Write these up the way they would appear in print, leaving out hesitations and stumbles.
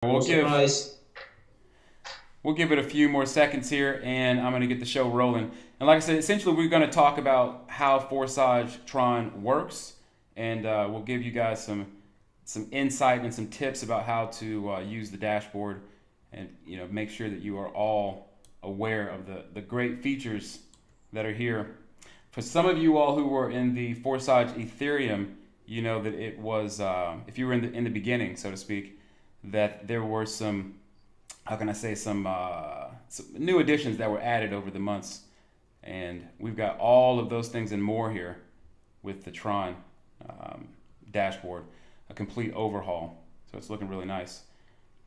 We'll No give surprise. we'll give it a few more seconds here, and I'm going to get the show rolling. And like I said, essentially we're going to talk about how Forsage Tron works, and we'll give you guys some insight and some tips about how to use the dashboard, and make sure that you are all aware of the great features that are here. For some of you all who were in the Forsage Ethereum, you know that it was if you were in the beginning, so to speak, that there were some, how can I say, some new additions that were added over the months, and we've got all of those things and more here with the Tron um, dashboard, a complete overhaul. So it's looking really nice.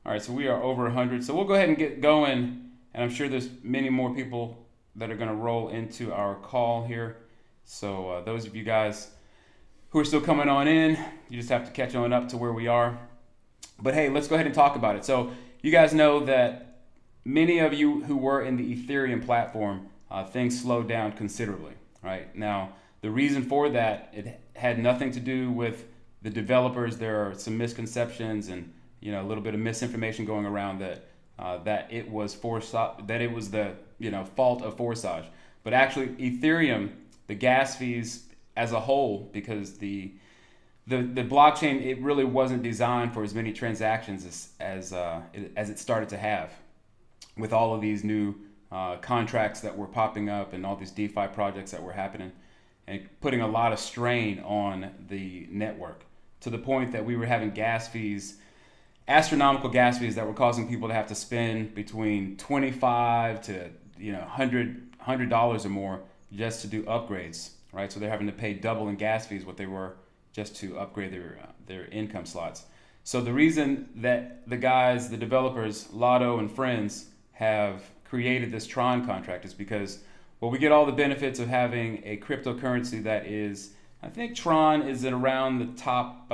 All right, so we are over 100. So we'll go ahead and get going, and I'm sure there's many more people that are going to roll into our call here. So those of you guys who are still coming on in, you just have to catch on up to where we are. But hey, let's go ahead and talk about it. So you guys know that many of you who were in the Ethereum platform, things slowed down considerably. Right now, the reason for that, it had nothing to do with the developers. There are some misconceptions and a little bit of misinformation going around that it was that it was the fault of Forsage, but actually Ethereum, the gas fees as a whole, because the blockchain, it really wasn't designed for as many transactions as it started to have, with all of these new contracts that were popping up and all these DeFi projects that were happening, and putting a lot of strain on the network, to the point that we were having gas fees, astronomical gas fees, that were causing people to have to spend between 25 to 100 dollars or more just to do upgrades, right? So they're having to pay double in gas fees what they were just to upgrade their income slots. So the reason that the developers, Lotto and friends, have created this Tron contract is because, well, we get all the benefits of having a cryptocurrency that is, I think Tron is at around the top,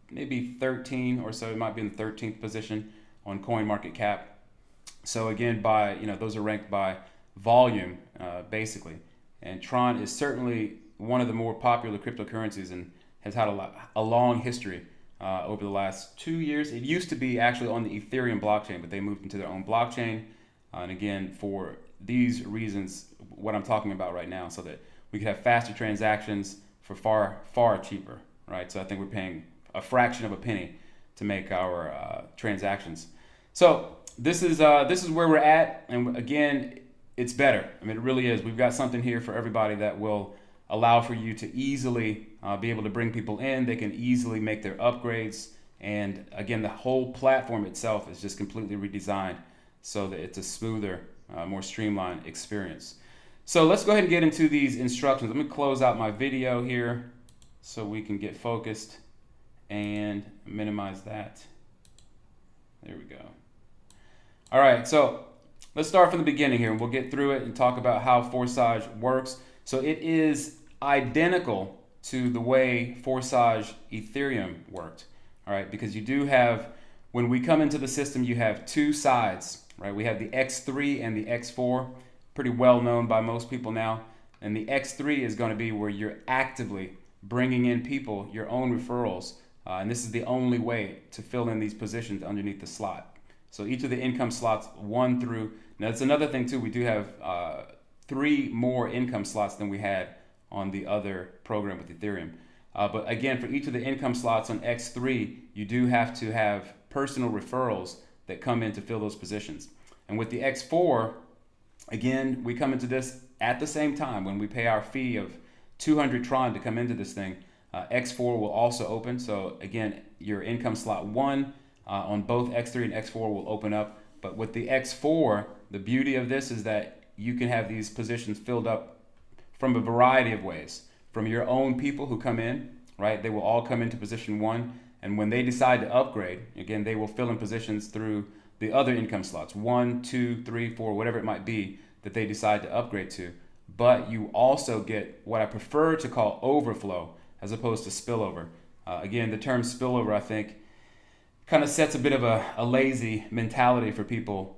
maybe 13 or so. It might be in the 13th position on Coin Market Cap. So again, those are ranked by volume, basically. And Tron is certainly one of the more popular cryptocurrencies and has had a long history over the last 2 years. It used to be actually on the Ethereum blockchain, but they moved into their own blockchain. And again, for these reasons, what I'm talking about right now, so that we could have faster transactions for far, far cheaper, right? So I think we're paying a fraction of a penny to make our transactions. So this is where we're at, and again, it's better. I mean, it really is. We've got something here for everybody that will allow for you to easily be able to bring people in. They can easily make their upgrades, and again, the whole platform itself is just completely redesigned so that it's a smoother, more streamlined experience. So let's go ahead and get into these instructions. Let me close out my video here so we can get focused and minimize that. There we go. All right, so let's start from the beginning here, and we'll get through it and talk about how Forsage works. So it is identical to the way Forsage Ethereum worked, all right? Because you do have, when we come into the system, you have two sides, right? We have the X3 and the X4, pretty well known by most people now. And the X3 is going to be where you're actively bringing in people, your own referrals, and this is the only way to fill in these positions underneath the slot. So each of the income slots, one through, now that's another thing too, we do have three more income slots than we had on the other program with Ethereum. But again, for each of the income slots on X3, you do have to have personal referrals that come in to fill those positions. And with the X4, again, we come into this at the same time when we pay our fee of 200 Tron to come into this thing. X4 will also open. So again, your income slot one on both X3 and X4 will open up. But with the X4, the beauty of this is that you can have these positions filled up from a variety of ways. From your own people who come in, right? They will all come into position one. And when they decide to upgrade, again, they will fill in positions through the other income slots, 1, 2, 3, 4, whatever it might be that they decide to upgrade to. But you also get what I prefer to call overflow as opposed to spillover. Again, the term spillover, I think, kind of sets a bit of a lazy mentality for people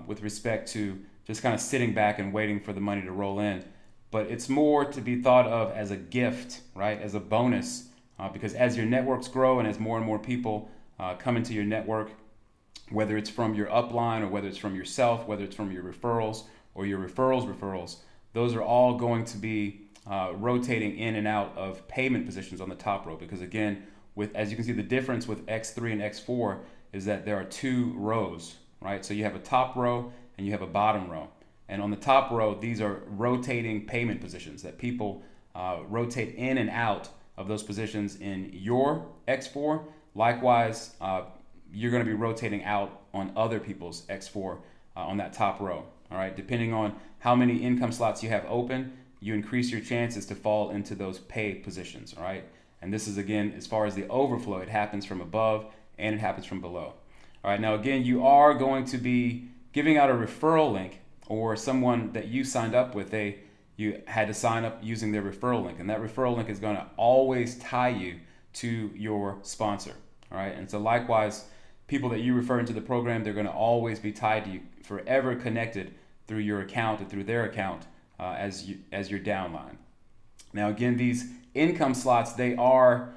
with respect to just kind of sitting back and waiting for the money to roll in. But it's more to be thought of as a gift, right? As a bonus, because as your networks grow and as more and more people come into your network, whether it's from your upline or whether it's from yourself, whether it's from your referrals or your referrals, those are all going to be rotating in and out of payment positions on the top row. Because again, as you can see, the difference with X3 and X4 is that there are two rows, right? So you have a top row and you have a bottom row. And on the top row, these are rotating payment positions that people rotate in and out of those positions in your X4. Likewise, you're going to be rotating out on other people's X4 on that top row. All right, depending on how many income slots you have open, you increase your chances to fall into those pay positions. All right, and this is, again, as far as the overflow, it happens from above and it happens from below. All right, now again, you are going to be giving out a referral link, or someone that you signed up with, you had to sign up using their referral link, and that referral link is going to always tie you to your sponsor. All right, and so likewise, people that you refer into the program, they're going to always be tied to you, forever connected through your account and through their account as your downline. Now again, these income slots, they are,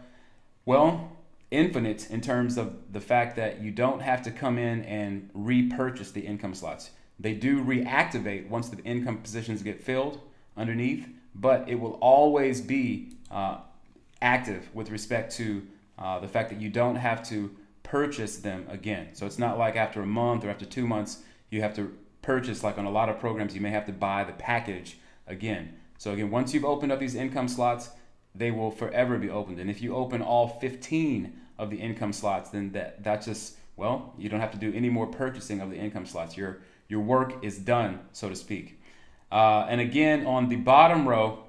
well, infinite in terms of the fact that you don't have to come in and repurchase the income slots. They do reactivate once the income positions get filled underneath, but it will always be active with respect to the fact that you don't have to purchase them again. So it's not like after a month or after 2 months you have to purchase, like on a lot of programs you may have to buy the package again. So again, once you've opened up these income slots, they will forever be opened. And if you open all 15 of the income slots, then that's just, well, you don't have to do any more purchasing of the income slots. Your work is done, so to speak. And again, on the bottom row,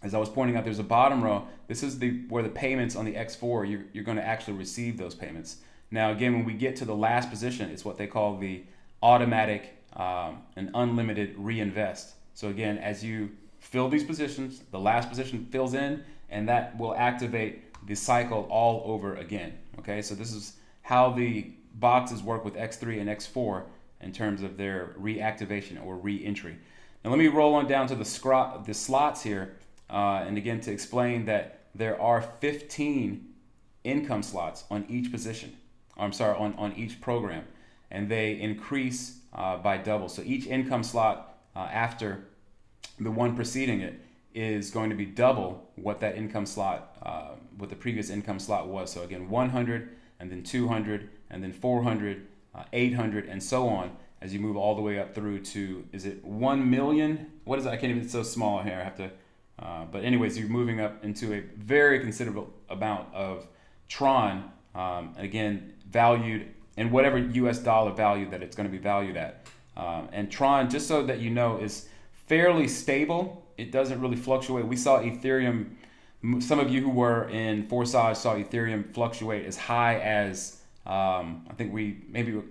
as I was pointing out, there's a bottom row. This is where the payments on the X4, you're going to actually receive those payments. Now again, when we get to the last position, it's what they call the automatic and unlimited reinvest. So again, as you fill these positions, the last position fills in, and that will activate the cycle all over again. Okay, so this is how the boxes work with X3 and X4 in terms of their reactivation or re-entry. Now let me roll on down to the slots here, and again, to explain that there are 15 income slots on each position. On each program, and they increase by double. So each income slot after the one preceding it is going to be double what that income slot, what the previous income slot was. So again, 100, and then 200, and then 400, 800, and so on, as you move all the way up through to, is it 1 million? What is it? I can't even, it's so small here. I have to, but anyways, you're moving up into a very considerable amount of Tron, again, valued in whatever US dollar value that it's going to be valued at. And Tron, just so that you know, is fairly stable. It doesn't really fluctuate. We saw Ethereum, some of you who were in Forsage saw Ethereum fluctuate as high as, I think we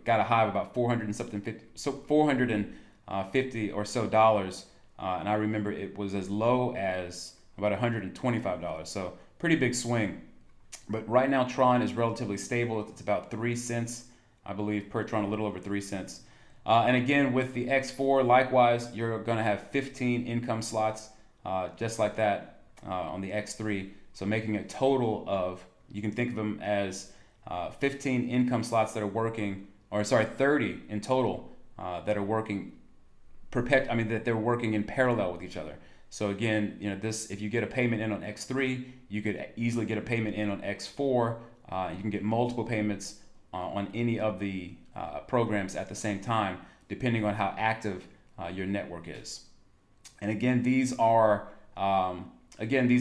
got a high of about 450 or so dollars. And I remember it was as low as about $125. So pretty big swing. But right now, Tron is relatively stable. It's about 3 cents, I believe, per Tron, a little over 3 cents. And again, with the X4, likewise, you're going to have 15 income slots, just like that on the X3. So making a total of, you can think of them as 15 income slots that are working, 30 in total that are working that they're working in parallel with each other. So again, if you get a payment in on X3, you could easily get a payment in on X4. You can get multiple payments on any of the programs at the same time, depending on how active your network is. And again, these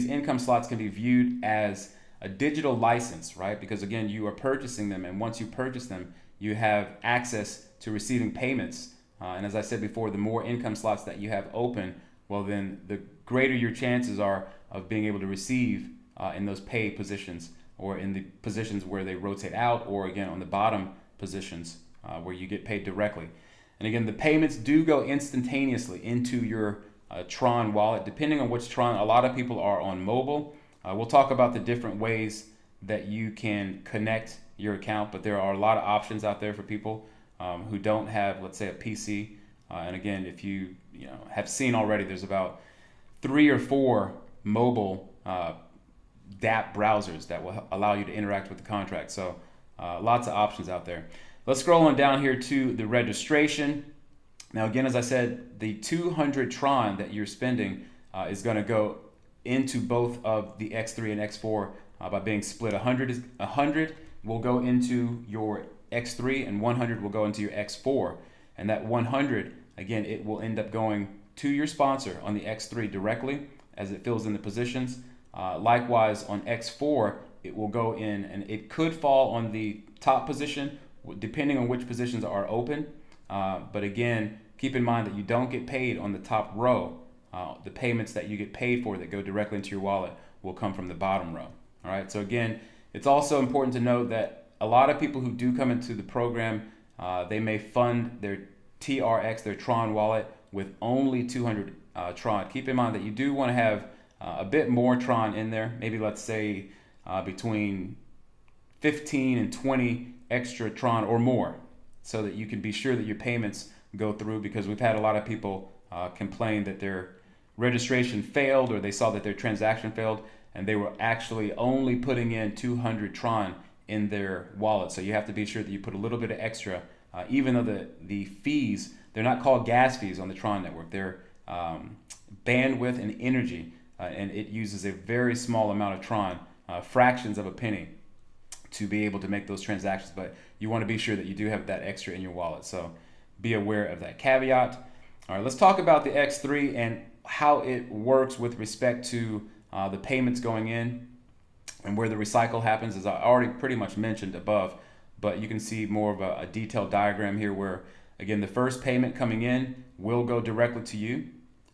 income slots can be viewed as a digital license, right? Because again, you are purchasing them, and once you purchase them, you have access to receiving payments. And as I said before, the more income slots that you have open, well, then the greater your chances are of being able to receive in those pay positions, or in the positions where they rotate out, or again on the bottom positions where you get paid directly. And again, the payments do go instantaneously into your Tron wallet, depending on which Tron. A lot of people are on mobile. We'll talk about the different ways that you can connect your account, but there are a lot of options out there for people who don't have, let's say, a PC. And again, if you have seen already, there's about 3 or 4 mobile DApp browsers that will allow you to interact with the contract. So lots of options out there. Let's scroll on down here to the registration. Now, again, as I said, the 200 Tron that you're spending is going to go into both of the X3 and X4 by being split. 100 will go into your X3 and 100 will go into your X4. And that 100, again, it will end up going to your sponsor on the X3 directly as it fills in the positions. Likewise, on X4, it will go in and it could fall on the top position depending on which positions are open. But again, keep in mind that you don't get paid on the top row. The payments that you get paid for that go directly into your wallet will come from the bottom row. All right. So again, it's also important to note that a lot of people who do come into the program, they may fund their TRX, their Tron wallet, with only 200 Tron. Keep in mind that you do want to have a bit more Tron in there. Maybe let's say between 15 and 20 extra Tron or more, so that you can be sure that your payments go through, because we've had a lot of people complain that their registration failed or they saw that their transaction failed and they were actually only putting in 200 Tron in their wallet. So you have to be sure that you put a little bit of extra, even though the fees, they're not called gas fees on the Tron network. They're bandwidth and energy, and it uses a very small amount of Tron, fractions of a penny, to be able to make those transactions. But you want to be sure that you do have that extra in your wallet. So be aware of that caveat. All right, let's talk about the X3 and how it works with respect to the payments going in and where the recycle happens, as I already pretty much mentioned above. But you can see more of a detailed diagram here where, again, the first payment coming in will go directly to you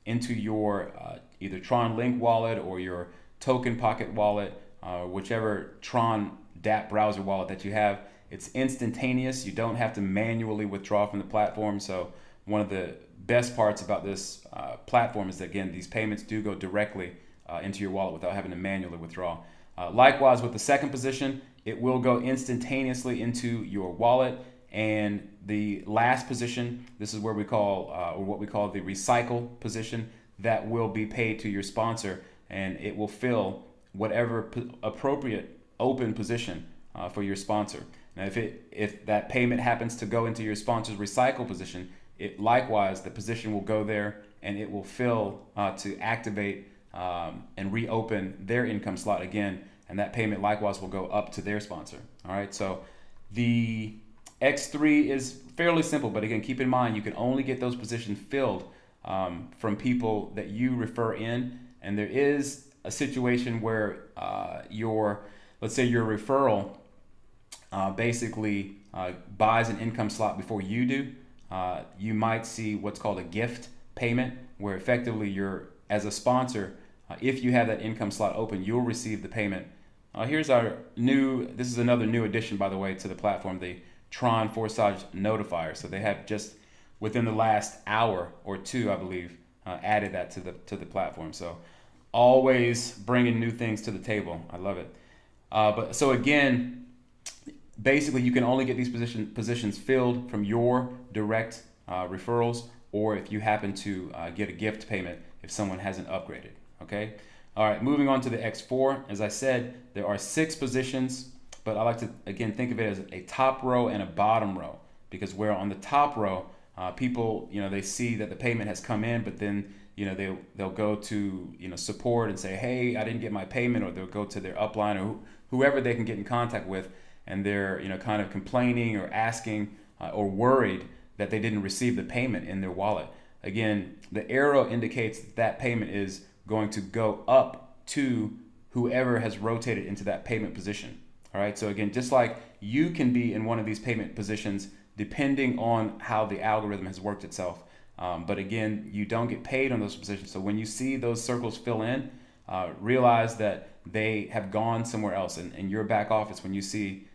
into your either Tron Link wallet or your Token Pocket wallet, whichever Tron dApp browser wallet that you have. It's instantaneous. You don't have to manually withdraw from the platform. So one of the best parts about this platform is that, again, these payments do go directly into your wallet without having to manually withdraw. Likewise, with the second position, it will go instantaneously into your wallet. And the last position, this is where we call, or what we call the recycle position, that will be paid to your sponsor, and it will fill whatever appropriate open position for your sponsor. Now, if that payment happens to go into your sponsor's recycle position, likewise, the position will go there and it will fill to activate and reopen their income slot again, and that payment likewise will go up to their sponsor. All right, so the X3 is fairly simple, but again, keep in mind you can only get those positions filled from people that you refer in, and there is a situation where let's say your referral basically buys an income slot before you do. You might see what's called a gift payment, where effectively you're, as a sponsor, if you have that income slot open, you'll receive the payment. This is another new addition, by the way, to the platform, the Tron Forsage Notifier. So they have just within the last hour or two, I believe, added that to the platform. So always bringing new things to the table. I love it. But so again, basically you can only get these positions filled from your direct referrals, or if you happen to get a gift payment if someone hasn't upgraded. Okay. All right. Moving on to the X4. As I said, there are 6 positions, but I like to again think of it as a top row and a bottom row, because where on the top row, people, they see that the payment has come in, but then they'll go to support and say, hey, I didn't get my payment, or they'll go to their upline or whoever they can get in contact with, and they're kind of complaining or asking or worried that they didn't receive the payment in their wallet. Again, the arrow indicates that payment is going to go up to whoever has rotated into that payment position. All right. So again, just like you can be in one of these payment positions depending on how the algorithm has worked itself. But again, you don't get paid on those positions. So when you see those circles fill in, realize that they have gone somewhere else. And in your back office, when you see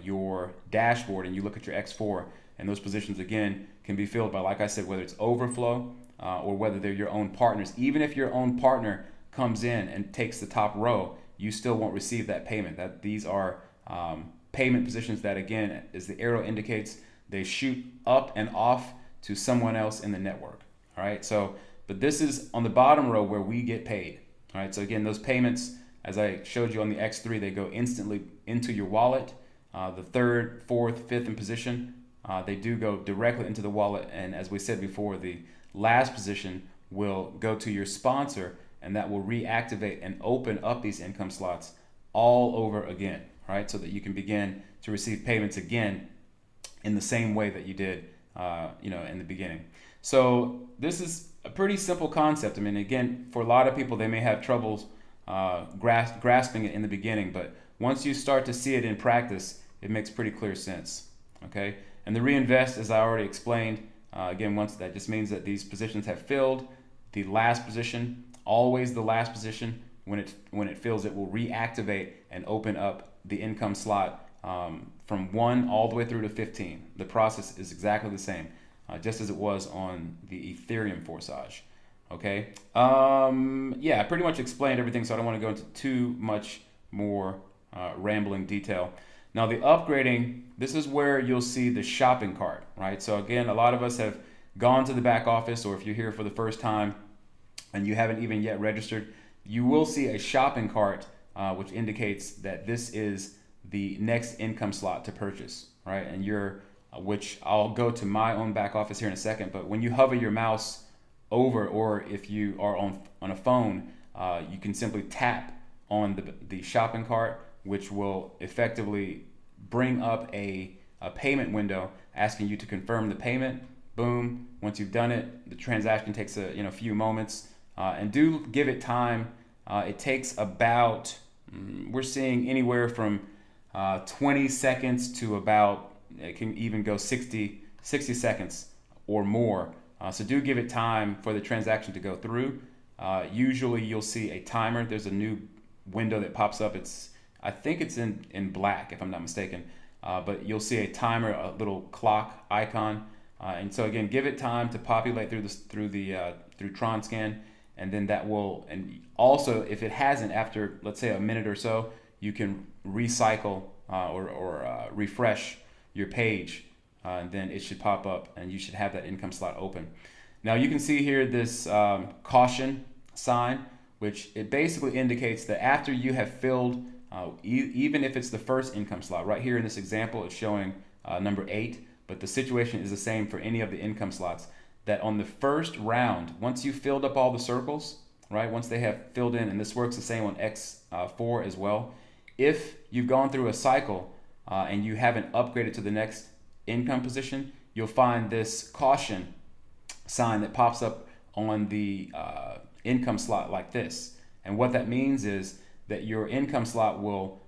your dashboard and you look at your X4, and those positions again can be filled by, like I said, whether it's overflow or whether they're your own partners. Even if your own partner comes in and takes the top row, you still won't receive that payment. That these are payment positions that, again, as the arrow indicates, they shoot up and off to someone else in the network. All right. So, but this is on the bottom row where we get paid. All right. So again, those payments, as I showed you on the X3, they go instantly into your wallet. the third, fourth, fifth in position, they do go directly into the wallet. And as we said before, the last position will go to your sponsor, and that will reactivate and open up these income slots all over again, right? So that you can begin to receive payments again in the same way that you did, in the beginning. So this is a pretty simple concept. I mean, again, for a lot of people, they may have troubles grasping it in the beginning, but once you start to see it in practice, it makes pretty clear sense. Okay, and the reinvest, as I already explained, again, once that just means that these positions have filled. The last position, always the last position, when it fills, it will reactivate and open up the income slot from 1 all the way through to 15. The process is exactly the same, just as it was on the Ethereum Forsage. Okay. I pretty much explained everything, so I don't want to go into too much more rambling detail. Now, the upgrading, this is where you'll see the shopping cart, right? So again, a lot of us have gone to the back office, or if you're here for the first time and you haven't even yet registered, you will see a shopping cart, which indicates that this is the next income slot to purchase, right? And which I'll go to my own back office here in a second, but when you hover your mouse over, or if you are on a phone, you can simply tap on the shopping cart, which will effectively bring up a payment window asking you to confirm the payment. Boom. Once you've done it, the transaction takes a few moments, and do give it time. It takes about, we're seeing anywhere from 20 seconds to about, it can even go 60 seconds or more. So do give it time for the transaction to go through. Usually you'll see a timer. There's a new window that pops up. I think it's in black, if I'm not mistaken. But you'll see a timer, a little clock icon. And so again, give it time to populate through Tron Scan, and then that will, and also if it hasn't, after let's say a minute or so, you can recycle or refresh your page, and then it should pop up and you should have that income slot open. Now you can see here this caution sign, which it basically indicates that after you have filled, even if it's the first income slot, right here in this example it's showing number 8, but the situation is the same for any of the income slots, that on the first round, once you filled up all the circles, right, once they have filled in, and this works the same on X4 as well, if you've gone through a cycle and you haven't upgraded to the next income position, you'll find this caution sign that pops up on the income slot like this. And what that means is that your income slot will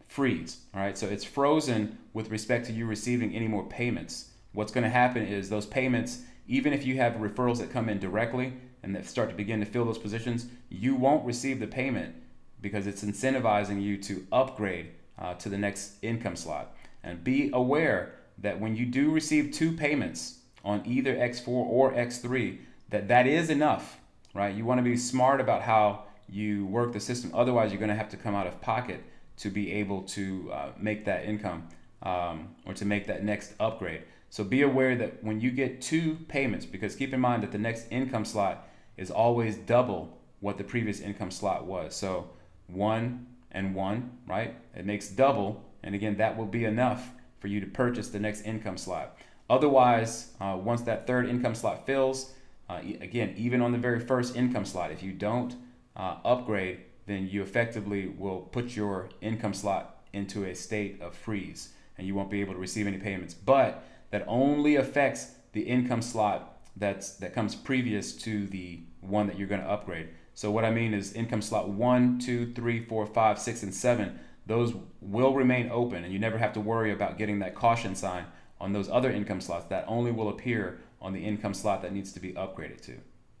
freeze. All right, so it's frozen with respect to you receiving any more payments. What's going to happen is those payments, even if you have referrals that come in directly and that start to begin to fill those positions, you won't receive the payment because it's incentivizing you to upgrade to the next income slot. And be aware that when you do receive 2 payments on either X4 or X3, that is enough, right? You want to be smart about how you work the system. Otherwise, you're going to have to come out of pocket to be able to make that income or to make that next upgrade. So be aware that when you get 2 payments, because keep in mind that the next income slot is always double what the previous income slot was. So 1 and 1, right? It makes double. And again, that will be enough for you to purchase the next income slot. Otherwise, once that third income slot fills, again, even on the very first income slot, if you don't upgrade, then you effectively will put your income slot into a state of freeze and you won't be able to receive any payments. But that only affects the income slot that comes previous to the one that you're going to upgrade. So what I mean is income slot 1, 2, 3, 4, 5, 6, and 7, those will remain open, and you never have to worry about getting that caution sign on those other income slots. That only will appear on the income slot that needs to be upgraded to.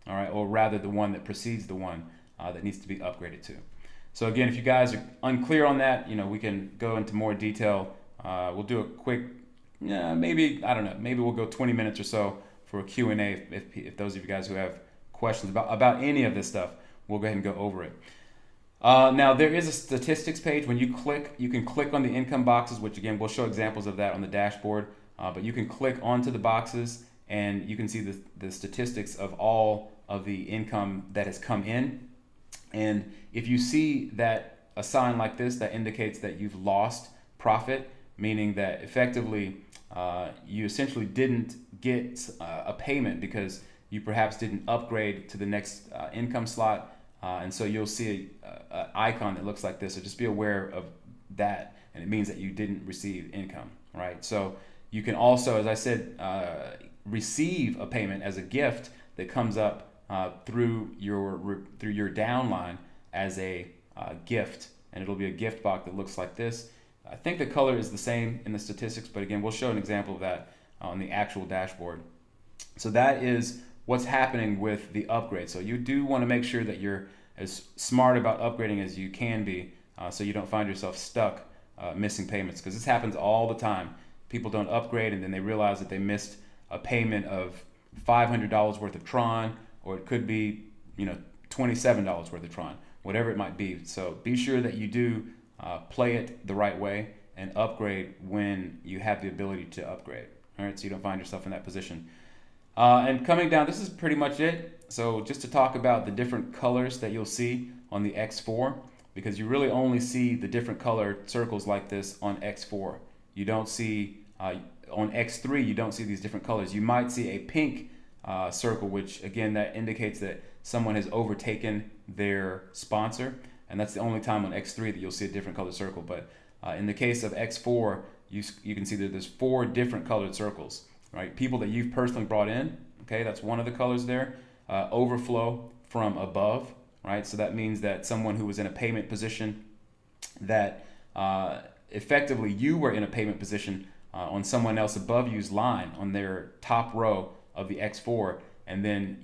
All right, or rather the one that precedes the one that needs to be upgraded to. So again, if you guys are unclear on that, we can go into more detail. We'll do a quick, maybe we'll go 20 minutes or so for a Q&A if those of you guys who have questions about any of this stuff, we'll go ahead and go over it. Now there is a statistics page. When you can click on the income boxes, which again, we'll show examples of that on the dashboard, but you can click onto the boxes and you can see the statistics of all of the income that has come in. And if you see that a sign like this that indicates that you've lost profit, meaning that effectively you essentially didn't get a payment because you perhaps didn't upgrade to the next income slot. And so you'll see an icon that looks like this. So just be aware of that. And it means that you didn't receive income, right? So you can also, as I said, receive a payment as a gift that comes up through your downline as a gift. And it'll be a gift box that looks like this. I think the color is the same in the statistics, but again, we'll show an example of that on the actual dashboard. So that is what's happening with the upgrade. So you do want to make sure that you're as smart about upgrading as you can be, so you don't find yourself stuck missing payments, because this happens all the time. People don't upgrade and then they realize that they missed a payment of $500 worth of Tron, or it could be $27 worth of Tron, whatever it might be. So be sure that you do play it the right way and upgrade when you have the ability to upgrade. All right, so you don't find yourself in that position. And coming down, this is pretty much it. So just to talk about the different colors that you'll see on the X4, because you really only see the different colored circles like this on X4. You don't see, on X3, you don't see these different colors. You might see a pink circle, which again, that indicates that someone has overtaken their sponsor. And that's the only time on X3 that you'll see a different colored circle. But in the case of X4, you can see that there's 4 different colored circles, right? People that you've personally brought in, okay, that's one of the colors there. Overflow from above, right? So that means that someone who was in a payment position that effectively you were in a payment position on someone else above you's line on their top row of the X4, and then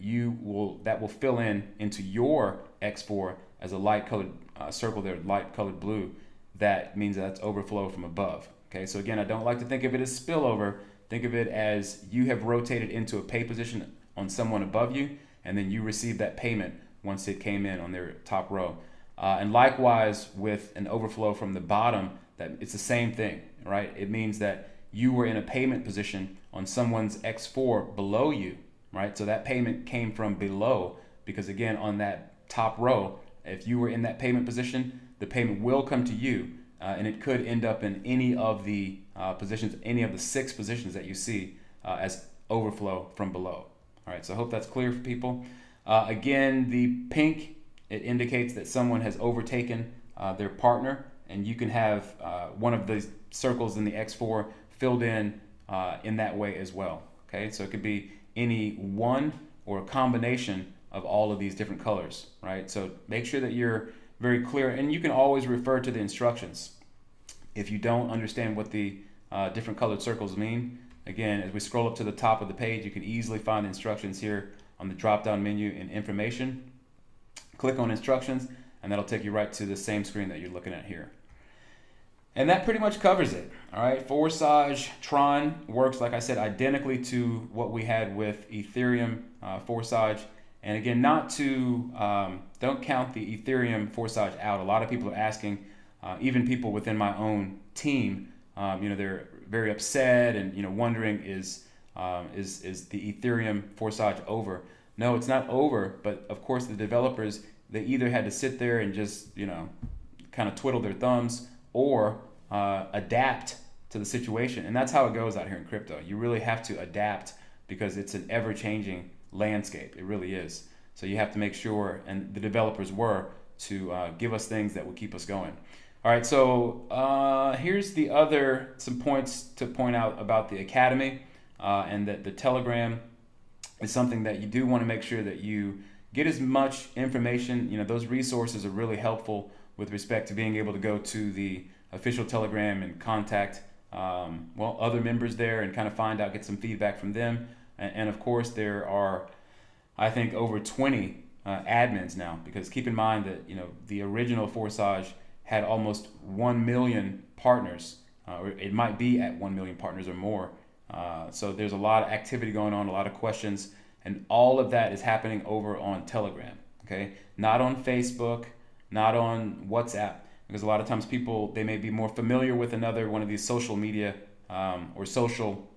that will fill into your X4 as a light colored circle there, light colored blue. That means that's overflow from above. Okay, so again, I don't like to think of it as spillover. Think of it as you have rotated into a pay position on someone above you, and then you receive that payment once it came in on their top row. And likewise with an overflow from the bottom, that it's the same thing, right? It means that you were in a payment position on someone's X4 below you, right? So that payment came from below, because again, on that top row, if you were in that payment position, the payment will come to you, and it could end up in any of the positions, any of the 6 positions that you see as overflow from below. All right, so I hope that's clear for people. Again, the pink, it indicates that someone has overtaken their partner, and you can have one of the circles in the X4 filled in that way as well. Okay, so it could be any one or a combination of all of these different colors, right? So make sure that you're very clear, and you can always refer to the instructions if you don't understand what the different colored circles mean. Again, as we scroll up to the top of the page, you can easily find instructions here on the drop-down menu in information. Click on instructions, and that'll take you right to the same screen that you're looking at here. And that pretty much covers it. All right, Forsage Tron works, like I said, identically to what we had with Ethereum Forsage. And again, don't count the Ethereum Forsage out. A lot of people are asking, even people within my own team, they're very upset and wondering, is the Ethereum Forsage over? No, it's not over. But of course, the developers, they either had to sit there and just kind of twiddle their thumbs, or adapt to the situation. And that's how it goes out here in crypto. You really have to adapt, because it's an ever-changing landscape. It really is. So you have to make sure, and the developers were, to give us things that will keep us going. All right, so here's some points to point out about the Academy, and that the Telegram is something that you do want to make sure that you get as much information. Those resources are really helpful with respect to being able to go to the official Telegram and contact other members there and kind of find out, get some feedback from them. And of course, there are, I think, over 20 admins now, because keep in mind that the original Forsage had almost 1 million partners, or it might be at 1 million partners or more. So there's a lot of activity going on, a lot of questions, and all of that is happening over on Telegram. Okay, not on Facebook, not on WhatsApp, because a lot of times people, they may be more familiar with another one of these social media or social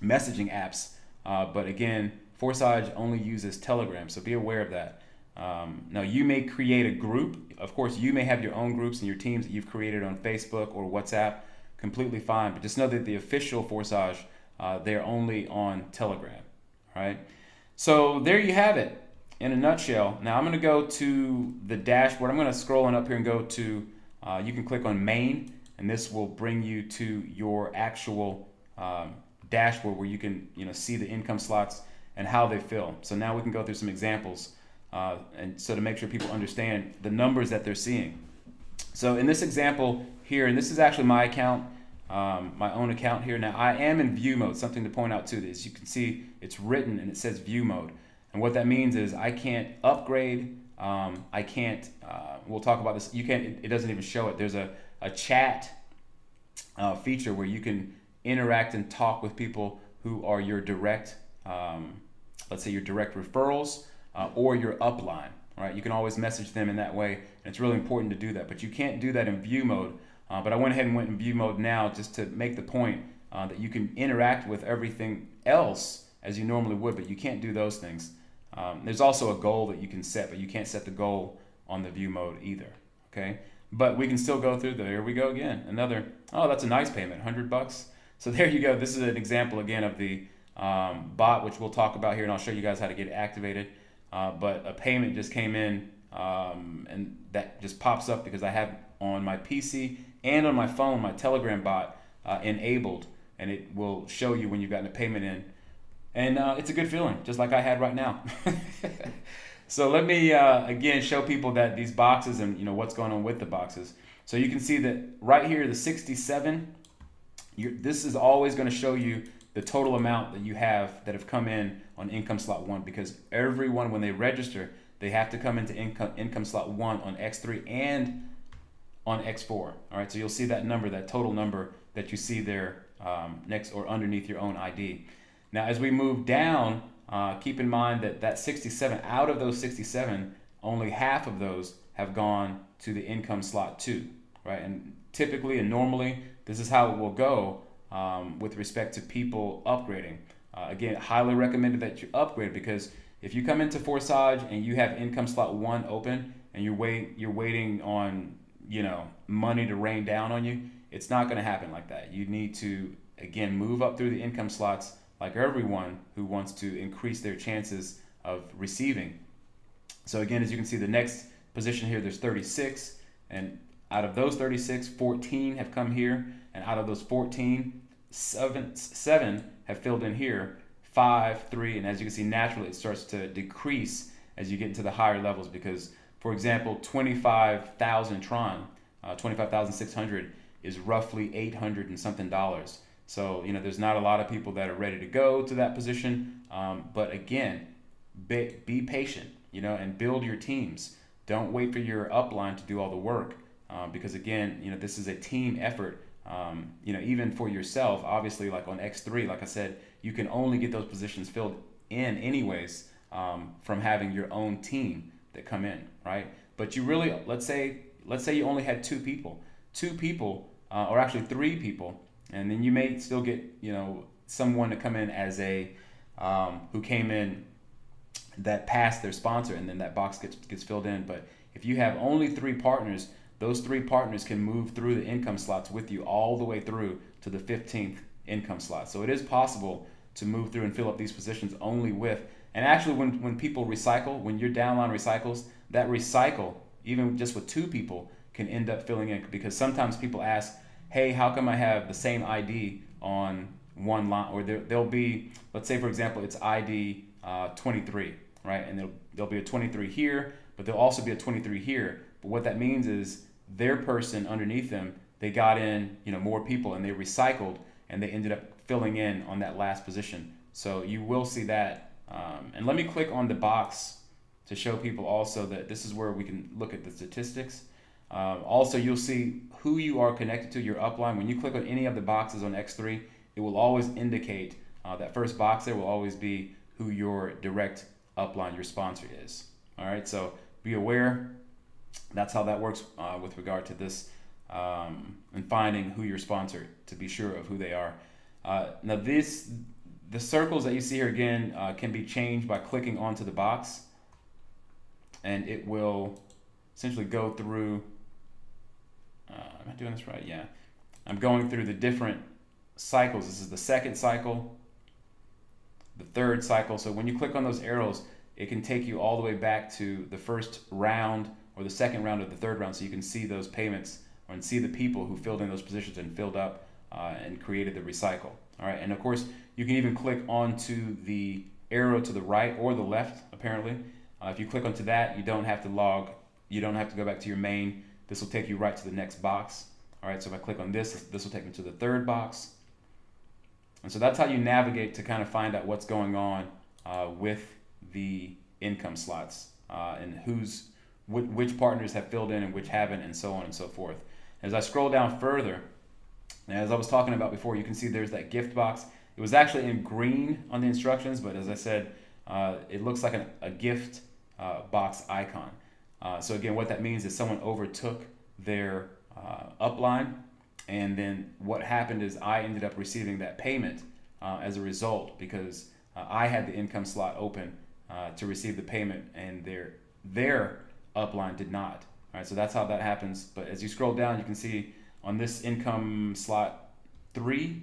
messaging apps. But again, Forsage only uses Telegram, so be aware of that. Now, you may create a group. Of course, you may have your own groups and your teams that you've created on Facebook or WhatsApp, completely fine. But just know that the official Forsage, they're only on Telegram. All right. So there you have it in a nutshell. Now I'm going to go to the dashboard. I'm going to scroll on up here and go to, you can click on main, and this will bring you to your actual dashboard where you can see the income slots and how they fill. So now we can go through some examples, and so to make sure people understand the numbers that they're seeing. So in this example here, and this is actually my account, my own account here. Now I am in view mode. Something to point out too is you can see it's written and it says view mode. And what that means is I can't upgrade. I can't, we'll talk about this. You can't, it doesn't even show it. There's a chat feature where you can interact and talk with people who are your direct, let's say your direct referrals or your upline. All right, you can always message them in that way, and it's really important to do that. But you can't do that in view mode. But I went ahead and went in view mode now just to make the point that you can interact with everything else as you normally would, but you can't do those things. There's also a goal that you can set, but you can't set the goal on the view mode either. Okay, but we can still go through. There we go again. Another. Oh, that's a nice payment, $100. So there you go. This is an example again of the bot, which we'll talk about here, and I'll show you guys how to get it activated. But a payment just came in, and that just pops up because I have on my PC and on my phone my Telegram bot enabled, and it will show you when you've gotten a payment in. And it's a good feeling, just like I had right now. So let me again show people that these boxes and what's going on with the boxes. So you can see that right here, the 67. This is always going to show you the total amount that you have that have come in on income slot 1, because everyone, when they register, they have to come into income slot 1 on X3 and on X4. All right, so you'll see that number, that total number that you see there next or underneath your own ID. Now, as we move down, keep in mind that 67, out of those 67, only half of those have gone to the income slot 2, right? And typically and normally, this is how it will go with respect to people upgrading. Again, highly recommended that you upgrade, because if you come into Forsage and you have income slot 1 open and you're waiting on money to rain down on you, it's not going to happen like that. You need to again move up through the income slots like everyone who wants to increase their chances of receiving. So again, as you can see, the next position here, there's 36, and out of those 36, 14 have come here, and out of those 14, seven have filled in here, 5, 3, and as you can see, naturally it starts to decrease as you get into the higher levels, because, for example, 25,000 Tron, 25,600 is roughly $800 and something. So there's not a lot of people that are ready to go to that position, but again, be patient, and build your teams. Don't wait for your upline to do all the work, because again, this is a team effort. Even for yourself, obviously, like on X3, like I said, you can only get those positions filled in anyways from having your own team that come in, right? But you really, let's say you only had two people, or actually 3 people, and then you may still get someone to come in as a who came in that passed their sponsor, and then that box gets filled in. But if you have only 3 partners, those 3 partners can move through the income slots with you all the way through to the 15th income slot. So it is possible to move through and fill up these positions only with, and actually when people recycle, when your downline recycles, that recycle, even just with 2 people, can end up filling in, because sometimes people ask, hey, how come I have the same ID on one line? Or there'll be, let's say for example, it's ID 23, right? And there'll be a 23 here, but there'll also be a 23 here. But what that means is their person underneath them, they got in more people, and they recycled, and they ended up filling in on that last position. So you will see that. And let me click on the box to show people also that this is where we can look at the statistics. Also, you'll see who you are connected to, your upline. When you click on any of the boxes on X3, it will always indicate that first box there will always be who your direct upline, your sponsor is. All right, so be aware. That's how that works with regard to this and finding who your sponsor, to be sure of who they are. Now the circles that you see here again can be changed by clicking onto the box, and it will essentially go through, am I doing this right? Yeah. I'm going through the different cycles. This is the second cycle, the third cycle. So when you click on those arrows, it can take you all the way back to the first round or the second round of the third round, so you can see those payments and see the people who filled in those positions and filled up and created the recycle. All right, and of course you can even click onto the arrow to the right or the left. Apparently, if you click onto that, you don't have to log. You don't have to go back to your main. This will take you right to the next box. All right, so if I click on this, this will take me to the third box. And so that's how you navigate to kind of find out what's going on with the income slots and which partners have filled in and which haven't, and so on and so forth. As I scroll down further, and as I was talking about before, you can see there's that gift box. It was actually in green on the instructions, but as I said, it looks like a gift box icon. So again, what that means is someone overtook their upline, and then what happened is I ended up receiving that payment as a result, because I had the income slot open to receive the payment, and their upline did not. All right, so that's how that happens. But as you scroll down, you can see on this income slot 3,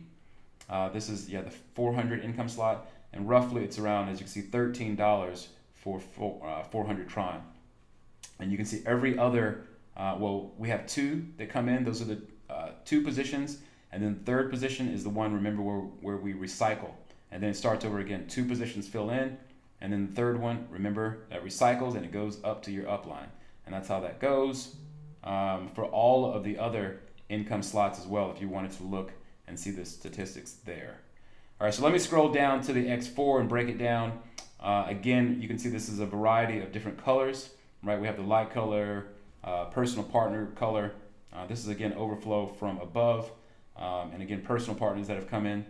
this is the 400 income slot, and roughly it's around, as you can see, $13 for 400 Tron. And you can see every other, we have 2 that come in. Those are the 2 positions, and then the third position is the one, remember, where we recycle, and then it starts over again. 2 positions fill in, and then the third one, remember, that recycles, and it goes up to your upline. And that's how that goes for all of the other income slots as well, if you wanted to look and see the statistics there. All right, so let me scroll down to the X4 and break it down. Again, you can see this is a variety of different colors, right? We have the light color, personal partner color. This is, again, overflow from above, and again, personal partners that have come in.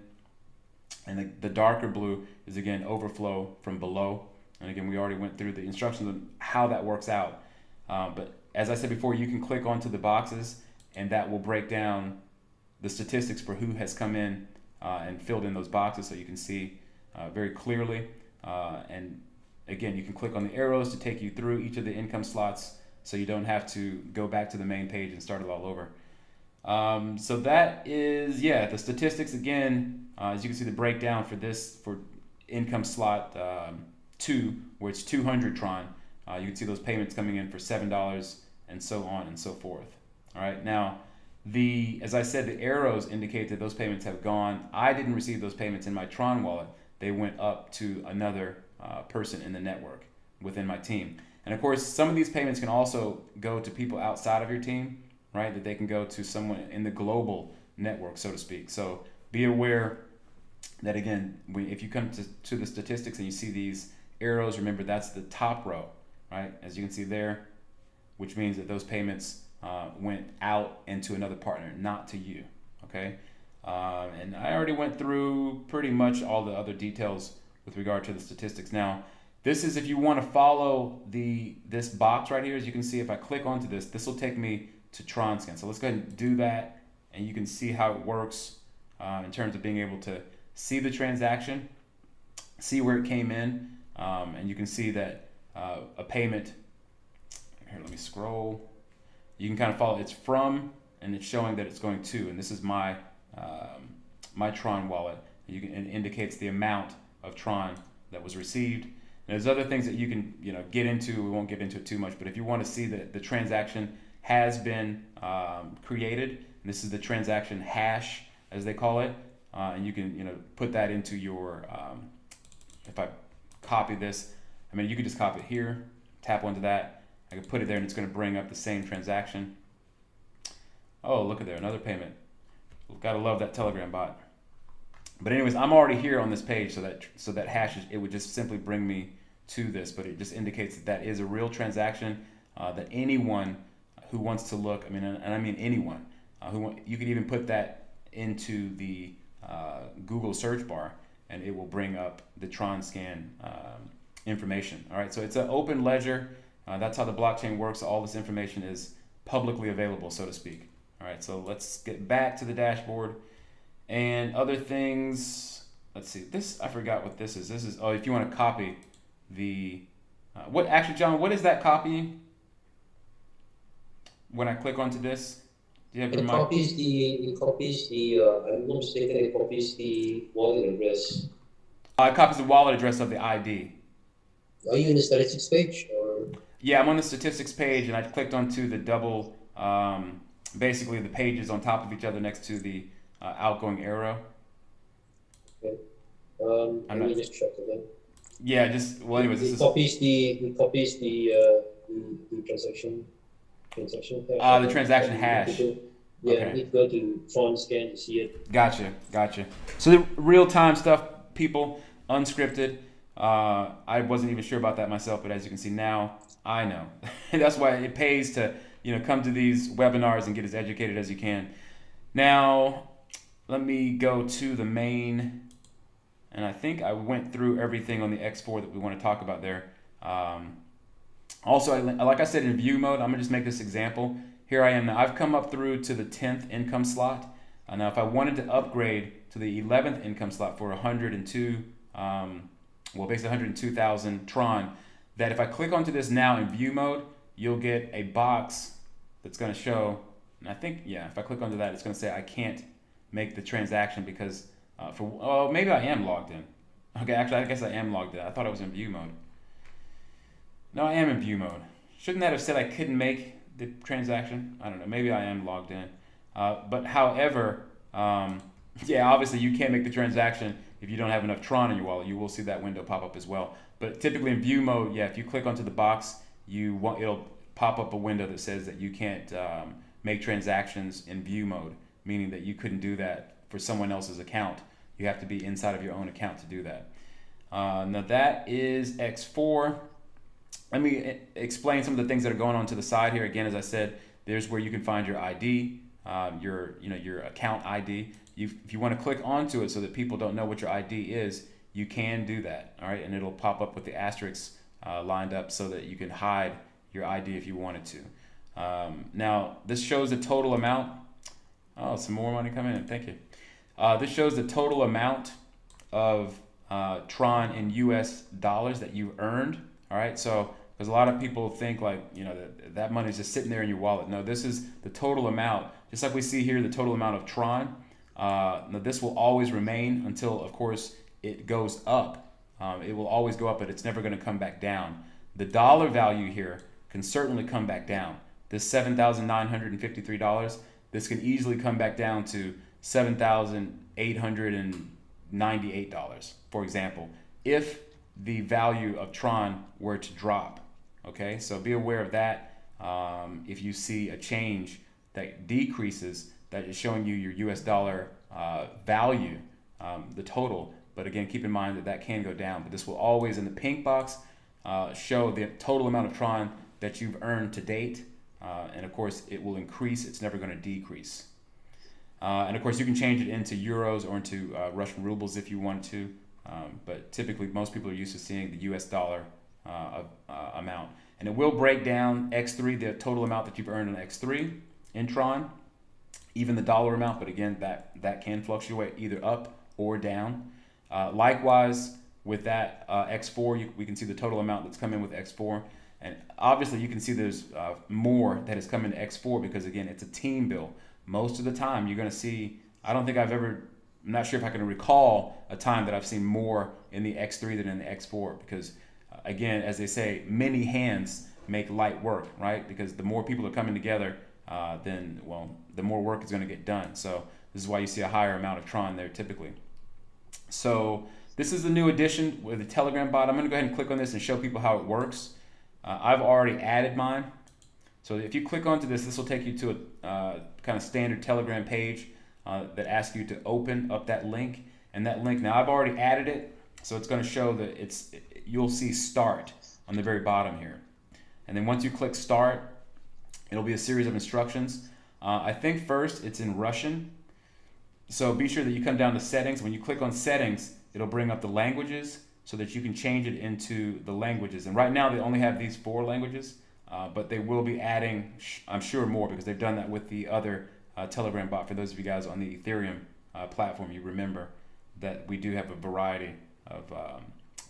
And the darker blue is, again, overflow from below. And again, we already went through the instructions on how that works out. But as I said before, you can click onto the boxes, and that will break down the statistics for who has come in and filled in those boxes, so you can see very clearly. And again, you can click on the arrows to take you through each of the income slots, so you don't have to go back to the main page and start it all over. So that is, the statistics again. As you can see, the breakdown for income slot 2, where it's 200 Tron. You can see those payments coming in for $7 and so on and so forth. All right, now as I said, the arrows indicate that those payments have gone. I didn't receive those payments in my Tron wallet. They went up to another person in the network within my team. And of course, some of these payments can also go to people outside of your team, right? That they can go to someone in the global network, so to speak. So be aware that, again, if you come to the statistics and you see these arrows, remember that's the top row, right? As you can see there, which means that those payments went out into another partner, not to you, okay? And I already went through pretty much all the other details with regard to the statistics. Now, this is if you want to follow this box right here. As you can see, if I click onto this will take me to TronScan. So let's go ahead and do that, and you can see how it works in terms of being able to see the transaction, see where it came in, and you can see that a payment, here, let me scroll. You can kind of follow, it's from, and it's showing that it's going to, and this is my my Tron wallet. It indicates the amount of Tron that was received. And there's other things that you can get into. We won't get into it too much, but if you want to see that the transaction has been created, and this is the transaction hash, as they call it, and you can put that into your. If I copy this, you could just copy it here, tap onto that. I can put it there, and it's going to bring up the same transaction. Oh, look at there, another payment. Gotta love that Telegram bot. But anyways, I'm already here on this page, so that hash, it would just simply bring me to this, but it just indicates that is a real transaction, that anyone who wants to look, and I mean anyone, you can even put that into the Google search bar, and it will bring up the TronScan information. All right, so it's an open ledger. That's how the blockchain works. All this information is publicly available, so to speak. All right, so let's get back to the dashboard and other things. Let's see, I forgot what this is. This is, if you want to copy John, what is that copying? When I click onto this? Do you have your It mic? copies the I'm not mistaken, it copies the wallet address. It copies the wallet address of the ID. Are you in the statistics page or Yeah, I'm on the statistics page, and I clicked onto the double, basically the pages on top of each other next to the outgoing arrow. okay? I'm Let not. me just check again. Yeah, just well. Anyways, this It is copies the transaction hash, I the think. But transaction you need to hash. go, yeah, you Okay. need to go to Tron scan to see it. Gotcha. So the real time stuff, people, unscripted. I wasn't even sure about that myself, but as you can see now, I know. That's why it pays to come to these webinars and get as educated as you can. Now, let me go to the main, and I think I went through everything on the X4 that we want to talk about there. Um, Also, like I said, in view mode, I'm gonna just make this example. Here I am now. I've come up through to the 10th income slot. Now, if I wanted to upgrade to the 11th income slot for 102, basically 102,000 Tron, that if I click onto this now in view mode, you'll get a box that's gonna show. And I think, yeah, if I click onto that, it's gonna say I can't make the transaction because maybe I am logged in. Okay, actually, I guess I am logged in. I thought I was in view mode. No, I am in view mode. Shouldn't that have said I couldn't make the transaction? I don't know. Maybe I am logged in. But however, yeah, obviously you can't make the transaction if you don't have enough Tron in your wallet. You will see that window pop up as well. But typically in view mode, yeah, if you click onto the box, it'll pop up a window that says that you can't make transactions in view mode, meaning that you couldn't do that for someone else's account. You have to be inside of your own account to do that. Now that is X4. Let me explain some of the things that are going on to the side here. Again, as I said, there's where you can find your ID, your account ID. If you want to click onto it so that people don't know what your ID is, you can do that. All right, and it'll pop up with the asterisks lined up so that you can hide your ID if you wanted to. Now, this shows the total amount. Oh, some more money coming in. Thank you. This shows the total amount of Tron in US dollars that you've earned. All right, so because a lot of people think that money is just sitting there in your wallet. No, this is the total amount. Just like we see here, the total amount of Tron. Now this will always remain until, of course, it goes up. It will always go up, but it's never going to come back down. The dollar value here can certainly come back down. This $7,953, this can easily come back down to $7,898, for example, if the value of Tron were to drop. Okay, so be aware of that. If you see a change that decreases, that is showing you your US dollar value, the total. But again, keep in mind that can go down. But this will always, in the pink box, show the total amount of Tron that you've earned to date. And of course, it will increase. It's never going to decrease. And of course, you can change it into euros or into Russian rubles if you want to. But typically, most people are used to seeing the US dollar amount. And it will break down X3, the total amount that you've earned on X3 in Tron, even the dollar amount. But again, that can fluctuate either up or down. Likewise, with that X4, we can see the total amount that's come in with X4. And obviously, you can see there's more that has come into X4 because, again, it's a team bill. Most of the time, you're going to see, I'm not sure if I can recall a time that I've seen more in the X3 than in the X4 because, again, as they say, many hands make light work, right? Because the more people are coming together, the more work is going to get done. So this is why you see a higher amount of Tron there typically. So this is the new addition with the Telegram bot. I'm going to go ahead and click on this and show people how it works. I've already added mine. So if you click onto this will take you to a kind of standard Telegram page that asks you to open up that link. And that link, now I've already added it, so it's going to show that you'll see start on the very bottom here. And then once you click start, it'll be a series of instructions. I think first it's in Russian. So be sure that you come down to settings. When you click on settings, it'll bring up the languages so that you can change it into the languages. And right now they only have these 4 languages, but they will be adding, I'm sure, more because they've done that with the other Telegram bot. For those of you guys on the Ethereum platform, you remember that we do have a variety of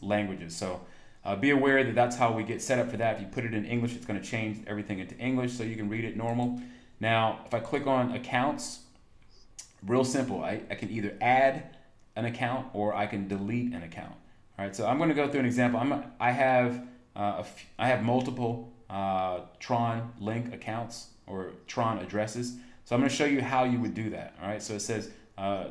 languages. So be aware that that's how we get set up for that. If you put it in English, it's going to change everything into English so you can read it normal. Now, if I click on accounts, real simple. I can either add an account or I can delete an account. All right, so I'm going to go through an example. I have multiple Tron link accounts or Tron addresses. So I'm going to show you how you would do that. All right, so it says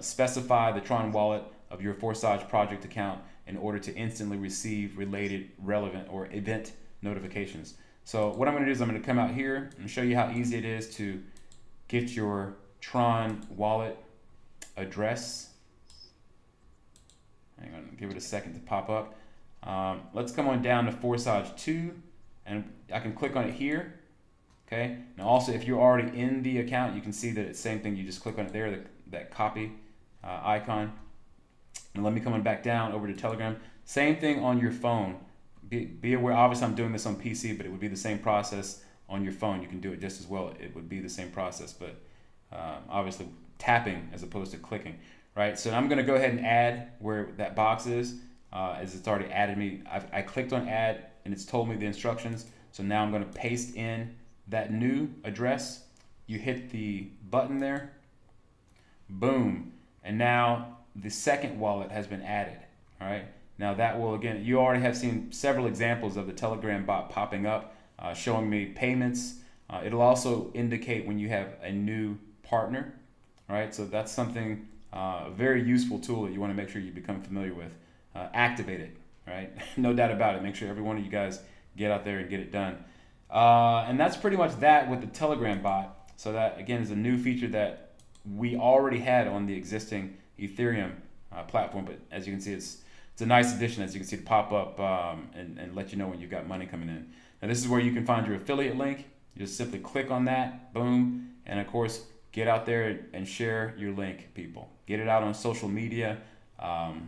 specify the Tron wallet of your Forsage project account in order to instantly receive related, relevant, or event notifications. So what I'm going to do is I'm going to come out here and show you how easy it is to get your Tron wallet address. Hang on, give it a second to pop up. Let's come on down to Forsage 2, and I can click on it here. Okay. Now also, if you're already in the account, you can see that it's the same thing. You just click on it there, that copy icon. And let me come on back down over to Telegram. Same thing on your phone. Be aware, obviously I'm doing this on PC, but it would be the same process on your phone. You can do it just as well. It would be the same process, but obviously tapping as opposed to clicking, right? So I'm gonna go ahead and add where that box is, as it's already added me. I clicked on add and it's told me the instructions. So now I'm gonna paste in that new address. You hit the button there, boom, and now the second wallet has been added, all right? Now that will, again, you already have seen several examples of the Telegram bot popping up, showing me payments. It'll also indicate when you have a new partner, all right? So that's something, a very useful tool that you wanna make sure you become familiar with. Activate it, right? No doubt about it. Make sure every one of you guys get out there and get it done. And that's pretty much that with the Telegram bot. So that, again, is a new feature that we already had on the existing Ethereum platform, but as you can see, it's a nice addition, as you can see, to pop up and let you know when you've got money coming in. Now this is where you can find your affiliate link. You just simply click on that, boom, and of course, get out there and share your link, people. Get it out on social media,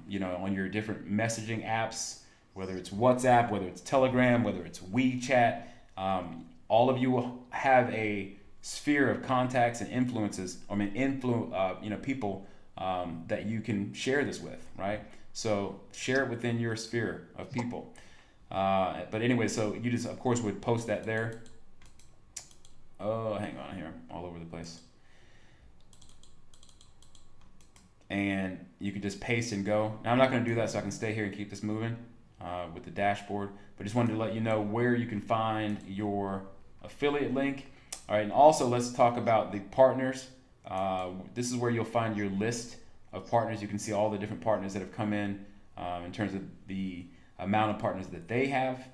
you know, on your different messaging apps, whether it's WhatsApp, whether it's Telegram, whether it's WeChat. All of you will have a sphere of contacts and influences, you know, people that you can share this with, right? So share it within your sphere of people. But anyway, so you just, of course, would post that there. Oh, hang on here, all over the place. And you can just paste and go. Now I'm not going to do that, so I can stay here and keep this moving with the dashboard. But just wanted to let you know where you can find your affiliate link. All right, and also let's talk about the partners. This is where you'll find your list of partners. You can see all the different partners that have come in terms of the amount of partners that they have,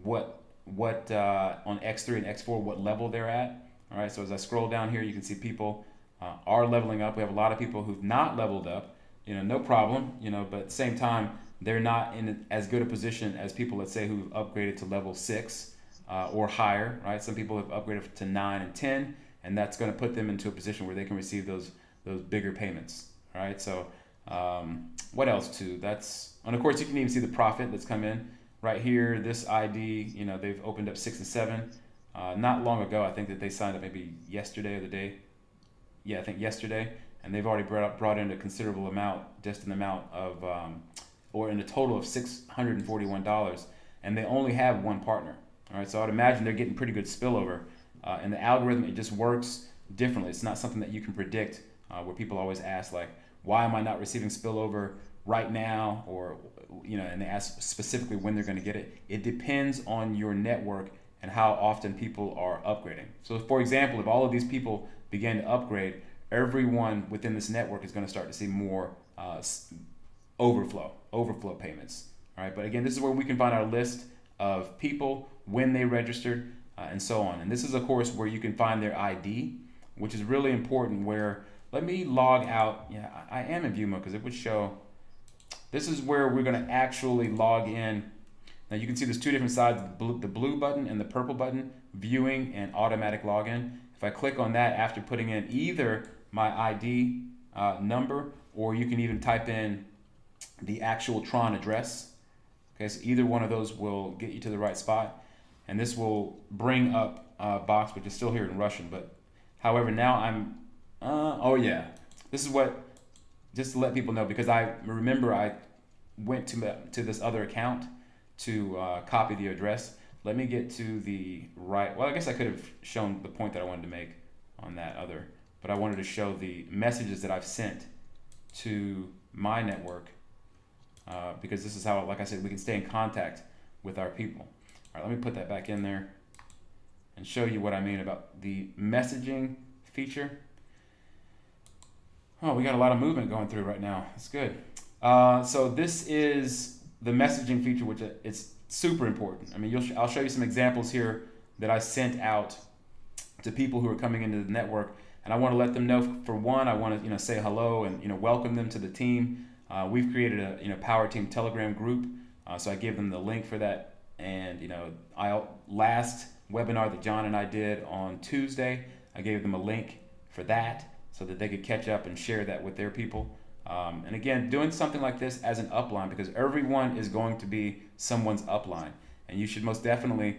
what on X3 and X4, what level they're at. All right, so as I scroll down here, you can see people are leveling up. We have a lot of people who've not leveled up, you know, no problem, you know, but at the same time, they're not in as good a position as people, let's say, who've upgraded to level 6 or higher, right? Some people have upgraded to 9 and 10, and that's going to put them into a position where they can receive those bigger payments, right? So what else too? And of course you can even see the profit that's come in right here. This ID, you know, they've opened up 6 and 7 not long ago. I think that they signed up maybe yesterday or the day. Yeah, I think yesterday, and they've already brought in a considerable amount, just an amount of, or in a total of $641, and they only have one partner. All right, so I'd imagine they're getting pretty good spillover, and the algorithm, it just works differently. It's not something that you can predict, where people always ask, like, why am I not receiving spillover right now, or, you know, and they ask specifically when they're going to get it. It depends on your network and how often people are upgrading. So for example, if all of these people begin to upgrade, everyone within this network is going to start to see more overflow payments. All right, but again, this is where we can find our list of people, when they registered, and so on. And this is, of course, where you can find their ID, which is really important. Where, let me log out. Yeah, I am in view mode because it would show. This is where we're going to actually log in. Now you can see there's two different sides, the blue button and the purple button, viewing and automatic login. If I click on that after putting in either my ID number, or you can even type in the actual Tron address. Okay, so either one of those will get you to the right spot. And this will bring up a box, which is still here in Russian. But however, now I'm, oh yeah, this is what, just to let people know, because I remember I went to this other account to copy the address. Let me get to the right, well, I guess I could have shown the point that I wanted to make on that other, but I wanted to show the messages that I've sent to my network because this is how, like I said, we can stay in contact with our people. All right, let me put that back in there and show you what I mean about the messaging feature. Oh, we got a lot of movement going through right now. That's good. So this is the messaging feature, which it's super important. I mean, I'll show you some examples here that I sent out to people who are coming into the network, and I want to let them know. For one, I want to say hello and welcome them to the team. We've created a Power Team Telegram group, so I give them the link for that. And last webinar that John and I did on Tuesday, I gave them a link for that so that they could catch up and share that with their people. And again, doing something like this as an upline, because everyone is going to be someone's upline, and you should most definitely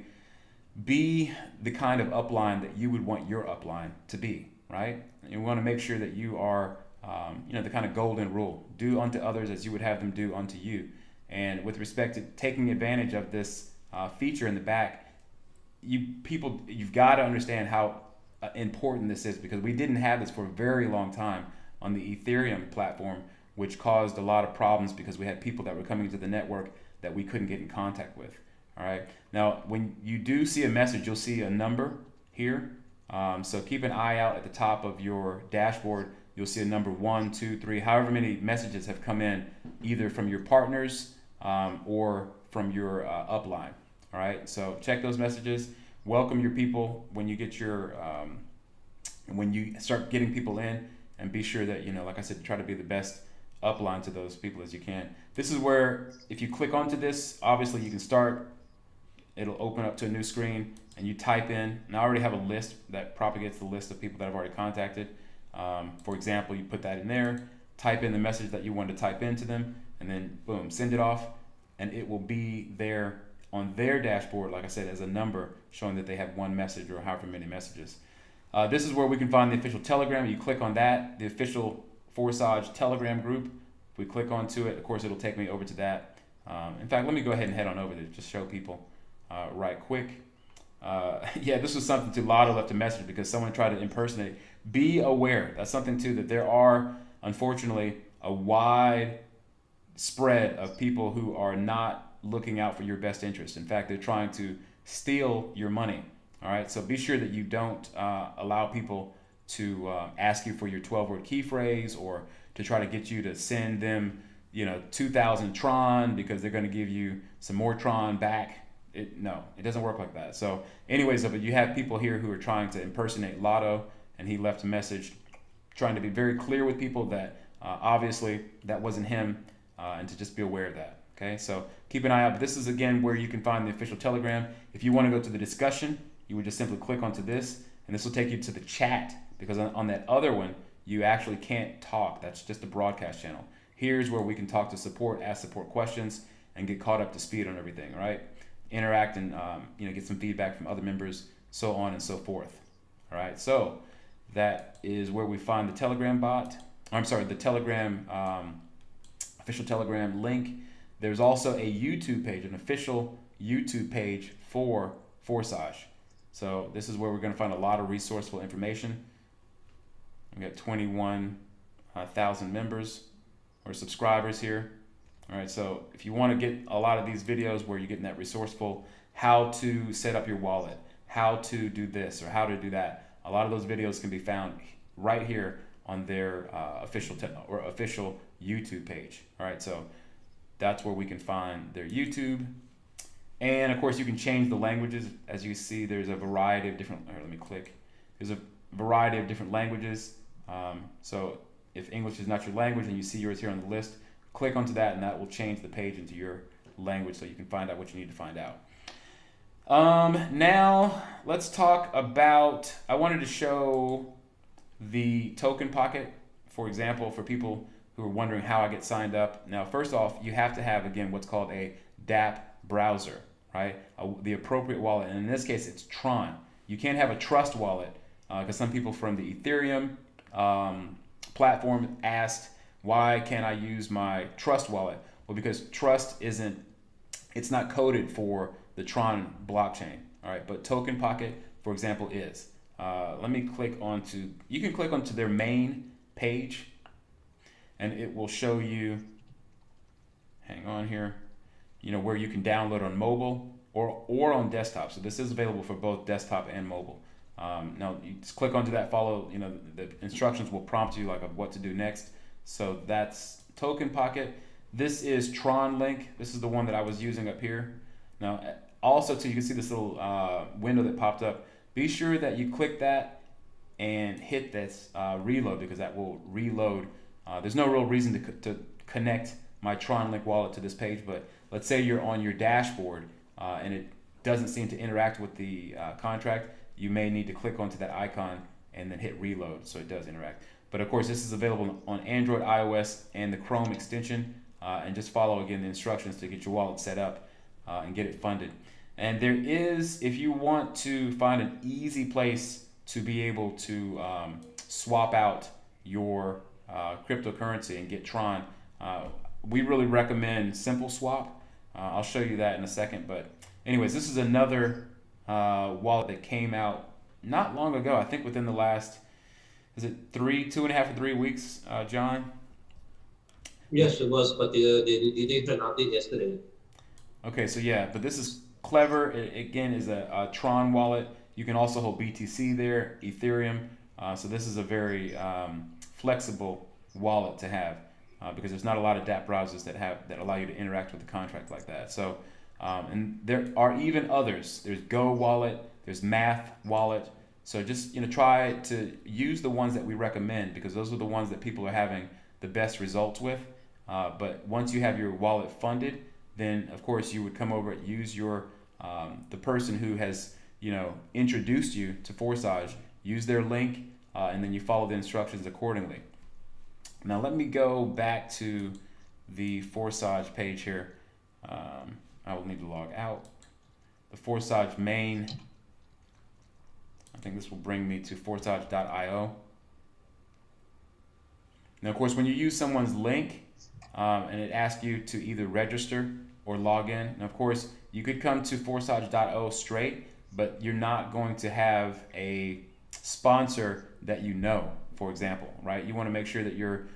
be the kind of upline that you would want your upline to be, right? You want to make sure that you are, the kind of golden rule: do unto others as you would have them do unto you. And with respect to taking advantage of this feature in the back, you've got to understand how important this is, because we didn't have this for a very long time on the Ethereum platform, which caused a lot of problems because we had people that were coming to the network that we couldn't get in contact with. All right. Now, when you do see a message, you'll see a number here. So keep an eye out at the top of your dashboard. You'll see a number 1, 2, 3, however many messages have come in, either from your partners or from your upline. All right. So check those messages. Welcome your people when you get when you start getting people in, and be sure that, like I said, try to be the best upline to those people as you can. This is where, if you click onto this, obviously you can start. It'll open up to a new screen, and you type in, and I already have a list that propagates the list of people that I've already contacted. For example, you put that in there, type in the message that you want to type into them, and then boom, send it off, and it will be there on their dashboard, like I said, as a number showing that they have one message or however many messages. This is where we can find the official Telegram. You click on that, the official Forsage Telegram group. If we click onto it, of course, it'll take me over to that. In fact, let me go ahead and head on over there, just show people right quick. Yeah, this was something too. Lotto left a message because someone tried to impersonate. Be aware. That's something too, that there are, unfortunately, a wide spread of people who are not looking out for your best interest. In fact, they're trying to steal your money. All right, so be sure that you don't allow people to ask you for your 12-word key phrase, or to try to get you to send them, 2,000 Tron because they're going to give you some more Tron back. No, it doesn't work like that. So anyways, but you have people here who are trying to impersonate Lotto, and he left a message trying to be very clear with people that obviously that wasn't him, and to just be aware of that. Okay, so keep an eye out. But this is, again, where you can find the official Telegram. If you want to go to the discussion, you would just simply click onto this, and this will take you to the chat, because on that other one, you actually can't talk. That's just a broadcast channel. Here's where we can talk to support, ask support questions, and get caught up to speed on everything, right? Interact and get some feedback from other members, so on and so forth. All right, so that is where we find the Telegram bot. The Telegram, official Telegram link. There's also a YouTube page, an official YouTube page for Forsage. So this is where we're going to find a lot of resourceful information. We got 21,000 members or subscribers here. All right, so if you want to get a lot of these videos where you're getting that resourceful, how to set up your wallet, how to do this or how to do that, a lot of those videos can be found right here on their official YouTube page. All right, so that's where we can find their YouTube. And of course, you can change the languages. As you see, there's a variety of different, let me click. There's a variety of different languages. So if English is not your language and you see yours here on the list, click onto that, and that will change the page into your language so you can find out what you need to find out. Now let's talk about, I wanted to show the token pocket, for example, for people who are wondering how I get signed up. Now, first off, you have to have, again, what's called a dApp browser, right? The appropriate wallet, and in this case, it's Tron. You can't have a Trust wallet because some people from the Ethereum platform asked, why can't I use my Trust wallet? Well, because Trust it's not coded for the Tron blockchain, all right? But Token Pocket, for example, is. Let me click onto, you can click onto their main page and it will show you, hang on here, where you can download on mobile or on desktop. So this is available for both desktop and mobile. Now you just click onto that, follow, the instructions will prompt you like of what to do next. So that's Token Pocket. This is Tron Link. This is the one that I was using up here. Now also too, you can see this little window that popped up. Be sure that you click that and hit this reload, because that will reload. There's no real reason to connect my Tron Link wallet to this page, but let's say you're on your dashboard and it doesn't seem to interact with the contract. You may need to click onto that icon and then hit reload so it does interact. But of course, this is available on Android, iOS, and the Chrome extension. And just follow again the instructions to get your wallet set up and get it funded. And there is, if you want to find an easy place to be able to swap out your cryptocurrency and get Tron, we really recommend Simple Swap. I'll show you that in a second. But anyways, this is another wallet that came out not long ago. I think within the last, is it 2.5 or 3 weeks, John? Yes, it was, but they did an update yesterday. Okay, so yeah, but this is clever. It again is a Tron wallet. You can also hold BTC there, Ethereum. So this is a very flexible wallet to have because there's not a lot of dApp browsers that allow you to interact with the contract like that. So and there are even others. There's Go Wallet. There's Math Wallet. So just try to use the ones that we recommend, because those are the ones that people are having the best results with. But once you have your wallet funded, then of course you would come over and use your the person who has introduced you to Forsage. Use their link, and then you follow the instructions accordingly. Now let me go back to the Forsage page here. I will need to log out. The Forsage main. I think this will bring me to forsage.io. Now, of course, when you use someone's link and it asks you to either register or log in, now, of course, you could come to forsage.io straight, but you're not going to have a sponsor that for example, right? You want to make sure that you're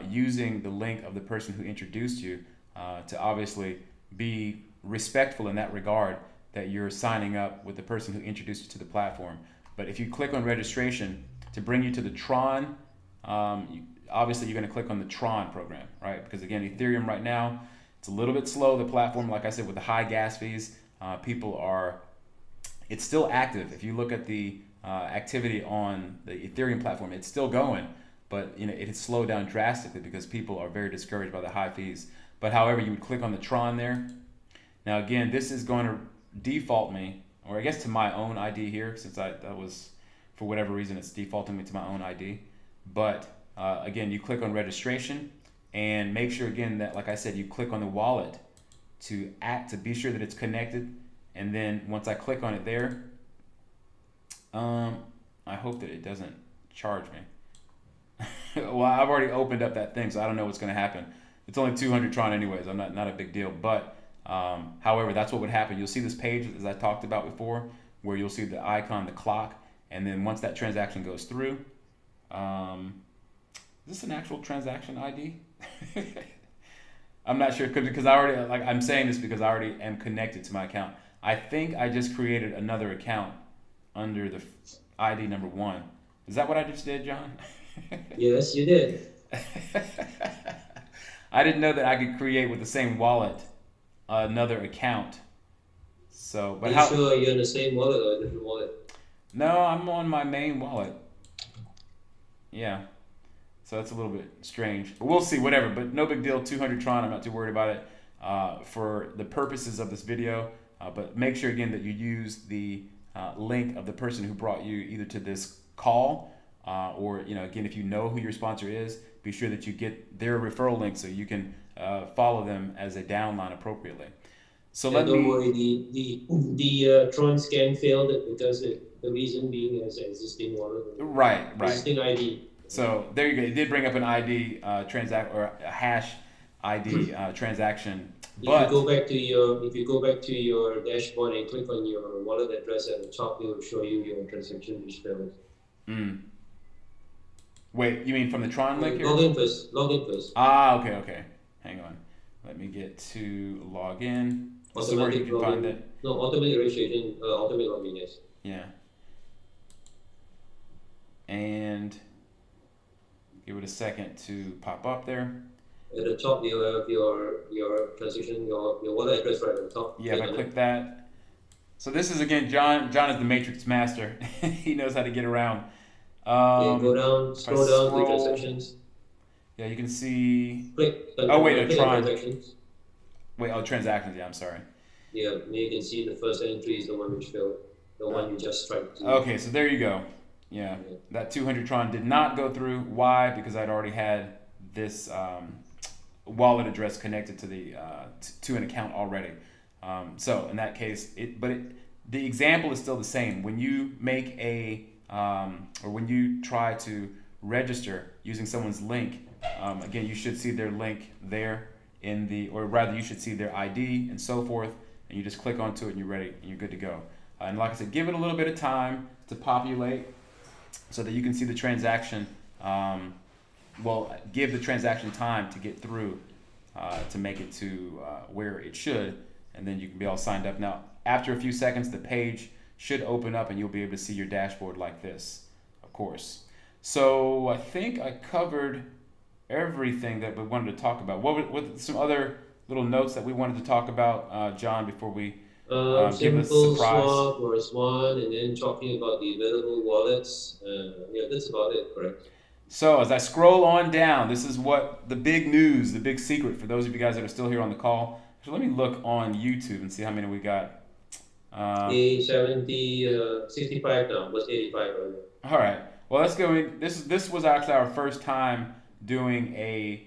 using the link of the person who introduced you to obviously be respectful in that regard, that you're signing up with the person who introduced you to the platform. But if you click on registration to bring you to the Tron, obviously you're going to click on the Tron program, right? Because again, Ethereum right now, it's a little bit slow, the platform, like I said, with the high gas fees. It's still active. If you look at the activity on the Ethereum platform, it's still going, but it has slowed down drastically because people are very discouraged by the high fees. But however, you would click on the Tron there. Now again, this is going to default me, or I guess to my own ID here, since that was, for whatever reason, it's defaulting me to my own ID. But again, you click on registration and make sure again that, like I said, you click on the wallet to be sure that it's connected. And then once I click on it there, I hope that it doesn't charge me. Well, I've already opened up that thing, so I don't know what's going to happen. It's only 200 Tron anyways. I'm not a big deal. But however, that's what would happen. You'll see this page, as I talked about before, where you'll see the icon, the clock, and then once that transaction goes through, is this an actual transaction ID? I'm not sure, because I already, I'm saying this because I already am connected to my account. I think I just created another account under the ID number 1. Is that what I just did, John? Yes, you did. I didn't know that I could create with the same wallet another account. So, but Are you sure you're in the same wallet or a different wallet? No, I'm on my main wallet. Yeah. So that's a little bit strange. But we'll see, whatever. But no big deal, 200 Tron, I'm not too worried about it for the purposes of this video. But make sure, again, that you use the link of the person who brought you either to this call or, again, if you know who your sponsor is, be sure that you get their referral link so you can follow them as a downline appropriately. So don't worry, the Tron scan failed because the reason being is existing wallet. Right. Existing ID. So there you go. It did bring up an ID transact or a hash ID transaction. If you But go back to your dashboard and click on your wallet address at the top, it will show you your transaction which failed. wait, you mean from the Tron link here? Log in first. Log in first. Ah, okay. Hang on. Let me get to log in. This is where you can find it. No, automatic registration, automatic login, yes. Yeah. And give it a second to pop up there. At the top, you have your transaction, your wallet address right at the top. Yeah, if I click that. So this is again, John. John is the Matrix master. He knows how to get around. Go down, scroll down to transactions. Yeah, you can see. Click. Oh wait, no, click Tron. transactions. Wait, oh, transactions. Yeah, I'm sorry. Yeah, you can see the first entry is the one which failed, the one you just tried to. Okay, so there you go. Yeah, that 200 Tron did not go through. Why? Because I'd already had this wallet address connected to the to an account already. So in that case, the example is still the same. When you make or when you try to register using someone's link, again, you should see their link there or rather, you should see their ID and so forth, and you just click onto it and you're ready and you're good to go. And like I said, give it a little bit of time to populate so that you can see the transaction. Give the transaction time to get through to make it to where it should, and then you can be all signed up. Now, after a few seconds, the page should open up and you'll be able to see your dashboard like this, of course. So I think I covered everything that we wanted to talk about. What some other little notes that we wanted to talk about, John, before we give us a Simple surprise? swap was one, and then talking about the available wallets. Yeah, that's about it, correct? So as I scroll on down, this is what the big news, the big secret for those of you guys that are still here on the call. So let me look on YouTube and see how many we got. 65 now, was 85 earlier. All right. Well, let's go in. This was actually our first time doing a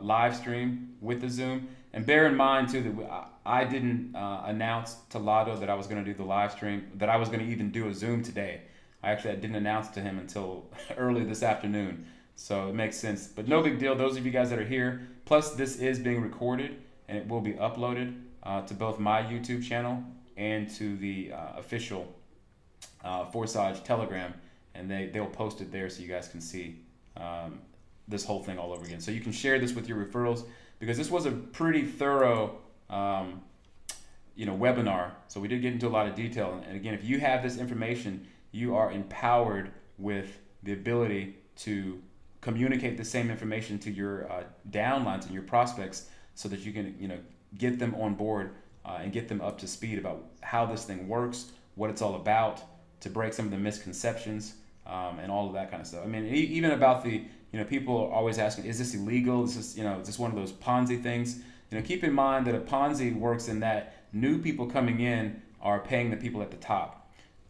live stream with the Zoom. And bear in mind too that I didn't announce to Lado that I was going to do the live stream, that I was going to even do a Zoom today. I didn't announce to him until early this afternoon. So it makes sense. But no big deal. Those of you guys that are here, plus this is being recorded and it will be uploaded to both my YouTube channel and to the official Forsage Telegram. And they'll post it there so you guys can see this whole thing all over again. So you can share this with your referrals, because this was a pretty thorough webinar. So we did get into a lot of detail. And again, if you have this information, you are empowered with the ability to communicate the same information to your downlines and your prospects, so that you can get them on board and get them up to speed about how this thing works, what it's all about, to break some of the misconceptions and all of that kind of stuff. I mean, even about the people are always asking, is this illegal? Is this is this one of those Ponzi things? Keep in mind that a Ponzi works in that new people coming in are paying the people at the top.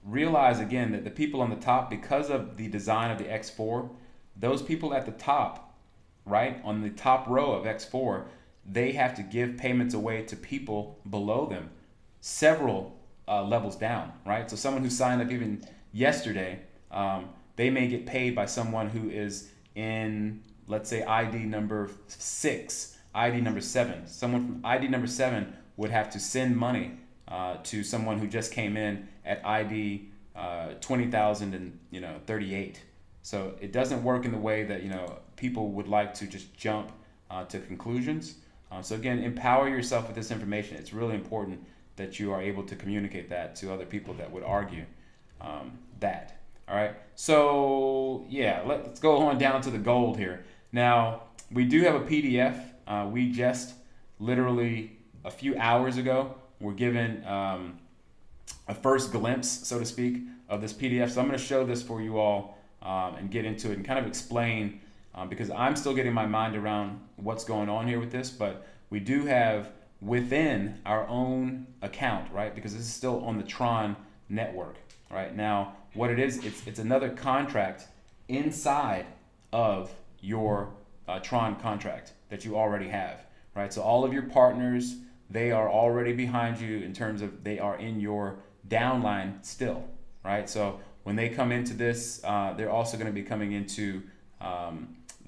Realize again that the people on the top, because of the design of the X4, those people at the top, right, on the top row of X4, they have to give payments away to people below them, several levels down, right? So someone who signed up even yesterday, they may get paid by someone who is in, let's say, ID number 6, ID number 7. Someone from ID number 7 would have to send money to someone who just came in at ID 20,038. So it doesn't work in the way that people would like to just jump to conclusions. So again, empower yourself with this information. It's really important that you are able to communicate that to other people that would argue that. All right. So yeah, let's go on down to the gold here. Now we do have a PDF. We just literally a few hours ago were given a first glimpse, so to speak, of this PDF. So I'm going to show this for you all and get into it and kind of explain, because I'm still getting my mind around what's going on here with this. But we do have within our own account, right? Because this is still on the Tron network, right? Now, what it is, it's another contract inside of your Tron contract that you already have, right? So all of your partners, they are already behind you in terms of they are in your downline still, right? So when they come into this, they're also going to be coming into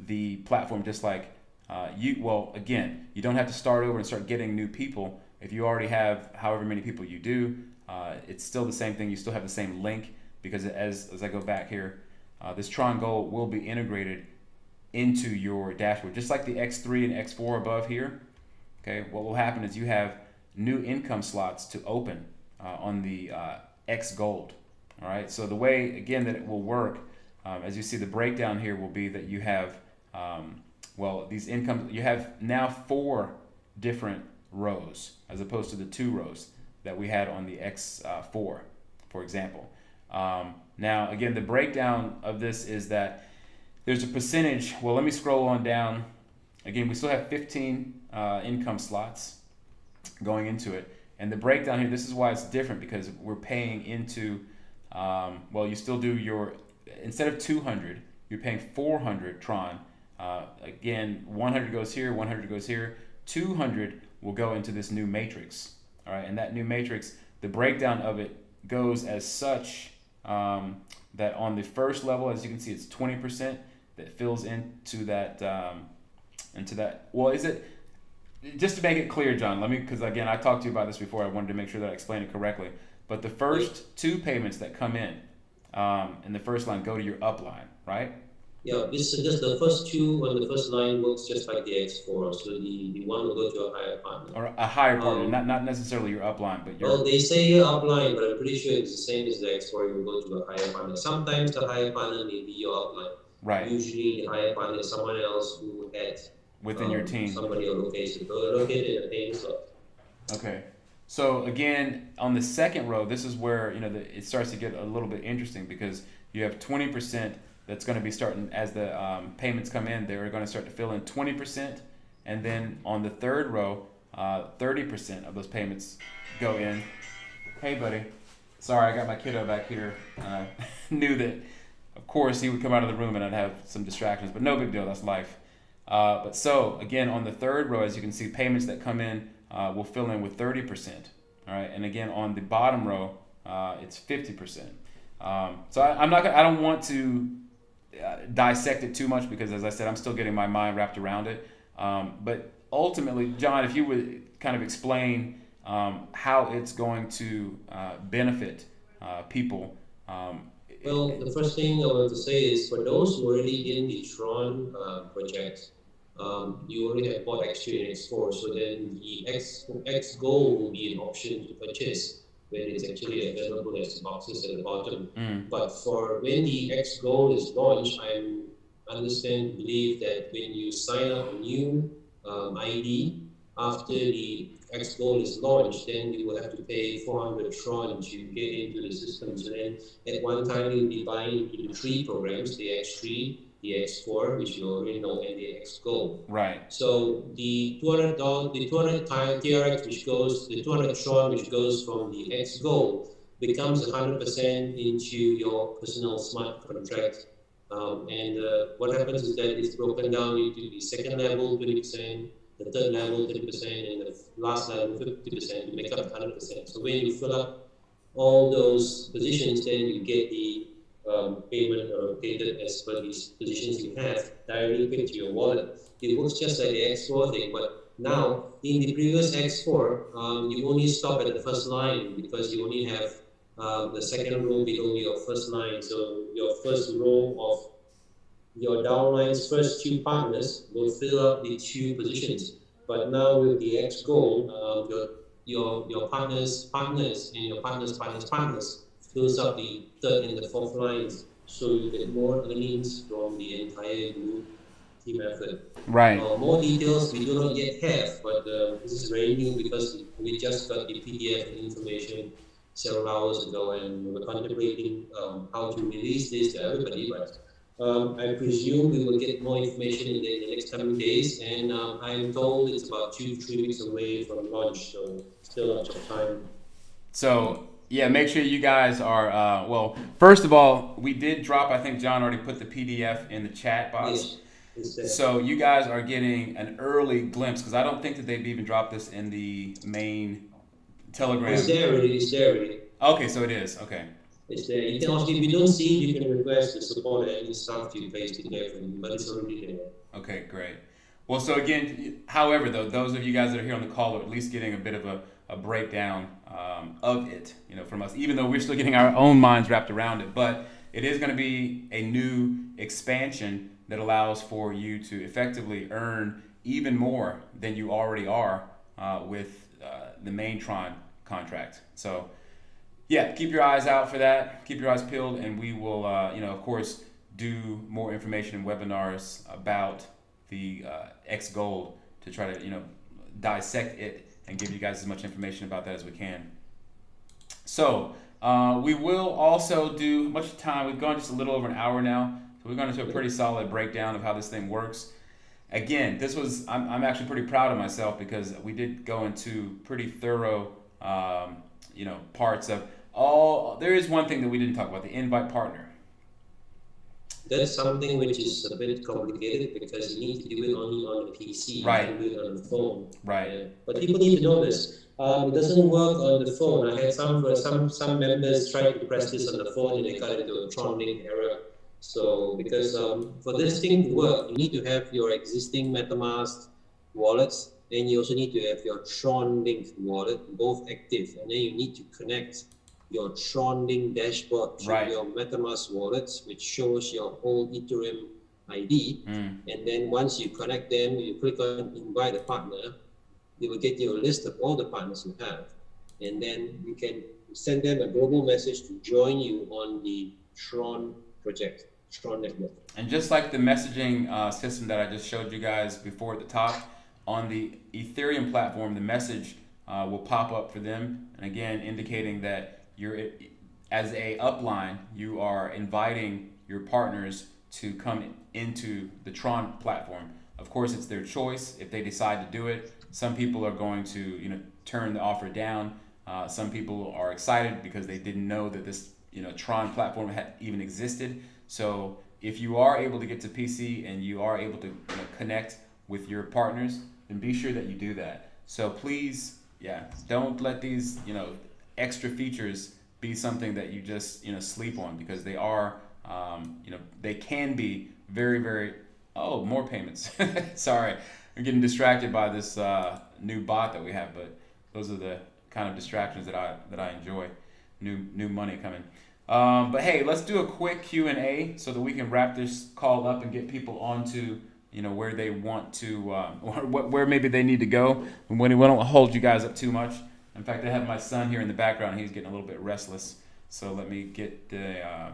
the platform just like again, you don't have to start over and start getting new people. If you already have however many people you do, it's still the same thing. You still have the same link, because as I go back here, this Tron goal will be integrated into your dashboard, just like the X3 and X4 above here. Okay, what will happen is you have new income slots to open on the X Gold. All right, so the way, again, that it will work, as you see, the breakdown here will be that you have, these income, you have now 4 different rows as opposed to the 2 rows that we had on the X4, for example. Now, again, the breakdown of this is that there's a percentage. Well, let me scroll on down. Again, we still have 15 income slots going into it. And the breakdown here, this is why it's different, because we're paying into, you still do your, instead of 200, you're paying 400 Tron. Again, 100 goes here, 100 goes here. 200 will go into this new matrix. All right, and that new matrix, the breakdown of it goes as such that on the first level, as you can see, it's 20% that fills into that. Well, is it, just to make it clear, John? Because again, I talked to you about this before. I wanted to make sure that I explained it correctly. But the first 2 payments that come in the first line go to your upline, right? Yeah, this is just the first 2 on the first line works just like the X4. So the one will go to a higher partner. Or a higher partner, not necessarily your upline, but your... Well, they say your upline, but I'm pretty sure it's the same as the X4. You will go to a higher partner. Sometimes the higher partner may be your upline. Right. Usually the higher partner is someone else who had within your team. Somebody located in a paying slot. Okay. So again, on the second row, this is where it starts to get a little bit interesting, because you have 20% that's going to be starting as the payments come in. They're going to start to fill in 20%, and then on the third row, 30% of those payments go in. Hey, buddy. Sorry, I got my kiddo back here. Knew that, of course, he would come out of the room and I'd have some distractions, but no big deal. That's life. But so again, on the third row, as you can see, payments that come in will fill in with 30%. All right, and again on the bottom row, it's 50%. So I don't want to dissect it too much, because as I said, I'm still getting my mind wrapped around it. But ultimately, John, if you would kind of explain how it's going to benefit people. Well, the first thing I want to say is, for those who are already in the Tron project, you already have bought X3 and X4, so then the X Gold will be an option to purchase when it's actually available as boxes at the bottom. But for when the X Gold is launched, I believe that when you sign up a new ID after the X Gold is launched, then you will have to pay 400 Tron to get into the system. So then at one time you'll be buying into the 3 programs, the X3, the X4, which you already know, and the X Gold. Right. So the $200 TRX, the 200 Tron, which goes from the X Gold, becomes 100% into your personal smart contract. What happens is that it's broken down into the second level 20%, the third level 30%, and the last level 50% to make up 100%. So when you fill up all those positions, then you get the payment allocated as per these positions you have directly paid to your wallet. It works just like the X4 thing, but now in the previous X4, you only stop at the first line, because you only have the second row below your first line. So your first row of your downline's first 2 partners will fill up the 2 positions. But now with the X Gold, your partners and your partners fills up the third and the fourth lines, so you get more earnings from the entire group team effort. Right. More details we do not yet have, but this is very new, because we just got the PDF information several hours ago, and we were contemplating how to release this to everybody. But I presume we will get more information in the next coming days, and I'm told it's about 2-3 weeks away from launch, so still lots of time. So yeah, make sure you guys are, first of all, we did drop, I think John already put the PDF in the chat box. Yes. So you guys are getting an early glimpse, because I don't think that they've even dropped this in the main Telegram. It's there already. Okay, so it is. Okay. It's there. You can also, if you don't see it, you can request the support and staff to paste it there for you, but it's already there. Okay, great. Well, so again, however, though, those of you guys that are here on the call are at least getting a bit of a breakdown of it, from us, even though we're still getting our own minds wrapped around it. But it is going to be a new expansion that allows for you to effectively earn even more than you already are with the main Tron contract. So, yeah, keep your eyes out for that. Keep your eyes peeled, and we will, of course, do more information and webinars about the X Gold to try to, dissect it and give you guys as much information about that as we can. So we will also do much time. We've gone just a little over an hour now, so we've gone into a pretty solid breakdown of how this thing works. Again, I'm actually pretty proud of myself because we did go into pretty thorough, parts of all. There is one thing that we didn't talk about: the invite partner. That's something which is a bit complicated because you need to do it only on the PC, Right. you do it on the phone. Right. Yeah. But people need to know this. It doesn't work on the phone. I had some members try to press this on the phone and they got into a Tron link error. So because for this thing to work, you need to have your existing MetaMask wallets, and you also need to have your Tron link wallet both active, and then you need to connect your Tron link dashboard to Right. your MetaMask wallets, which shows your whole Ethereum ID. And then once you connect them, you click on invite a partner, they will get you a list of all the partners you have. And then you can send them a global message to join you on the Tron project, Tron network. And just like the messaging system that I just showed you guys before at the top, on the Ethereum platform, the message will pop up for them. And again, indicating that you're, as a upline, you are inviting your partners to come into the Tron platform. Of course, it's their choice if they decide to do it. Some people are going to, turn the offer down. Some people are excited because they didn't know that this, Tron platform had even existed. So if you are able to get to PC and you are able to connect with your partners, then be sure that you do that. So please, don't let these, extra features be something that you just, sleep on, because they are, they can be very, very, more payments. Sorry, I'm getting distracted by this new bot that we have, but those are the kind of distractions that I enjoy. New money coming. But hey, let's do a quick Q&A so that we can wrap this call up and get people onto where they want to, or where maybe they need to go. And when we don't hold you guys up too much. In fact, I have my son here in the background. He's getting a little bit restless. So let me get the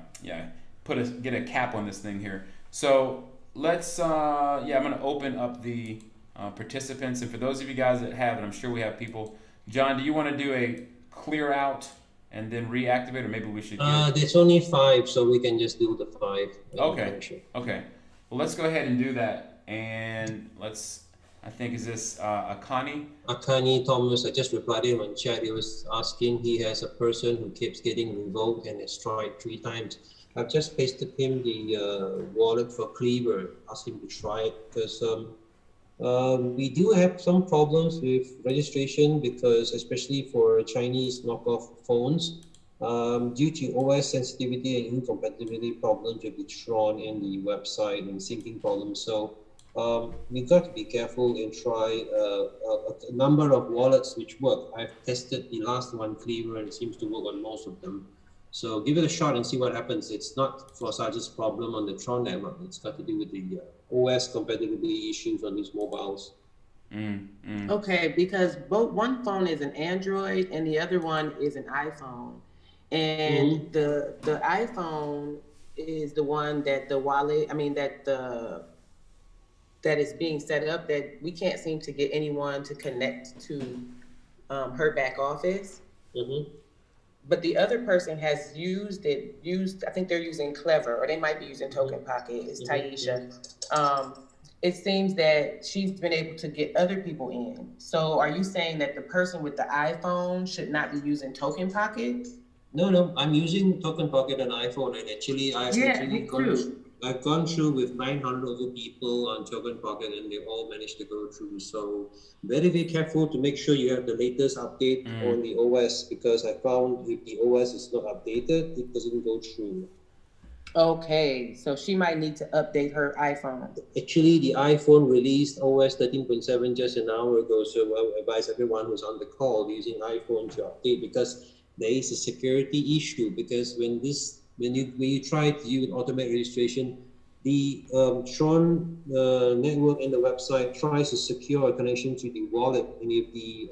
get a cap on this thing here. So let's I'm gonna open up the participants, and for those of you guys that have, and I'm sure we have people. John, do you want to do a clear out and then reactivate, or maybe we should? There's only 5, so we can just do the 5. Okay. Okay. Well, let's go ahead and do that, and I think, is this Akani? Akani Thomas, I just replied him on chat. He was asking, he has a person who keeps getting revoked and has tried 3 times. I've just pasted him the wallet for Cleaver, asked him to try it, because we do have some problems with registration, because especially for Chinese knockoff phones, due to OS sensitivity and incompatibility problems with the Tron and the website and syncing problems. So we've got to be careful and try a number of wallets which work. I've tested the last one, Cleaver, and it seems to work on most of them. So give it a shot and see what happens. It's not Forsage's problem on the Tron network. It's got to do with the OS compatibility issues on these mobiles. Okay, because one phone is an Android and the other one is an iPhone. And the iPhone is the one that the wallet, that is being set up, that we can't seem to get anyone to connect to her back office. But the other person has I think they're using Clever, or they might be using Token Pocket. It's Taisha. It seems that she's been able to get other people in. So are you saying that the person with the iPhone should not be using Token Pocket? No, I'm using Token Pocket on iPhone, and actually I've gone through with 900 other people on Token Pocket, and they all managed to go through. So very, very careful to make sure you have the latest update on the OS, because I found if the OS is not updated, it doesn't go through. Okay, so she might need to update her iPhone. Actually, the iPhone released OS 13.7 just an hour ago, so I would advise everyone who's on the call using iPhone to update, because there is a security issue. Because when you try to use automatic registration, the Tron network and the website tries to secure a connection to the wallet, and if the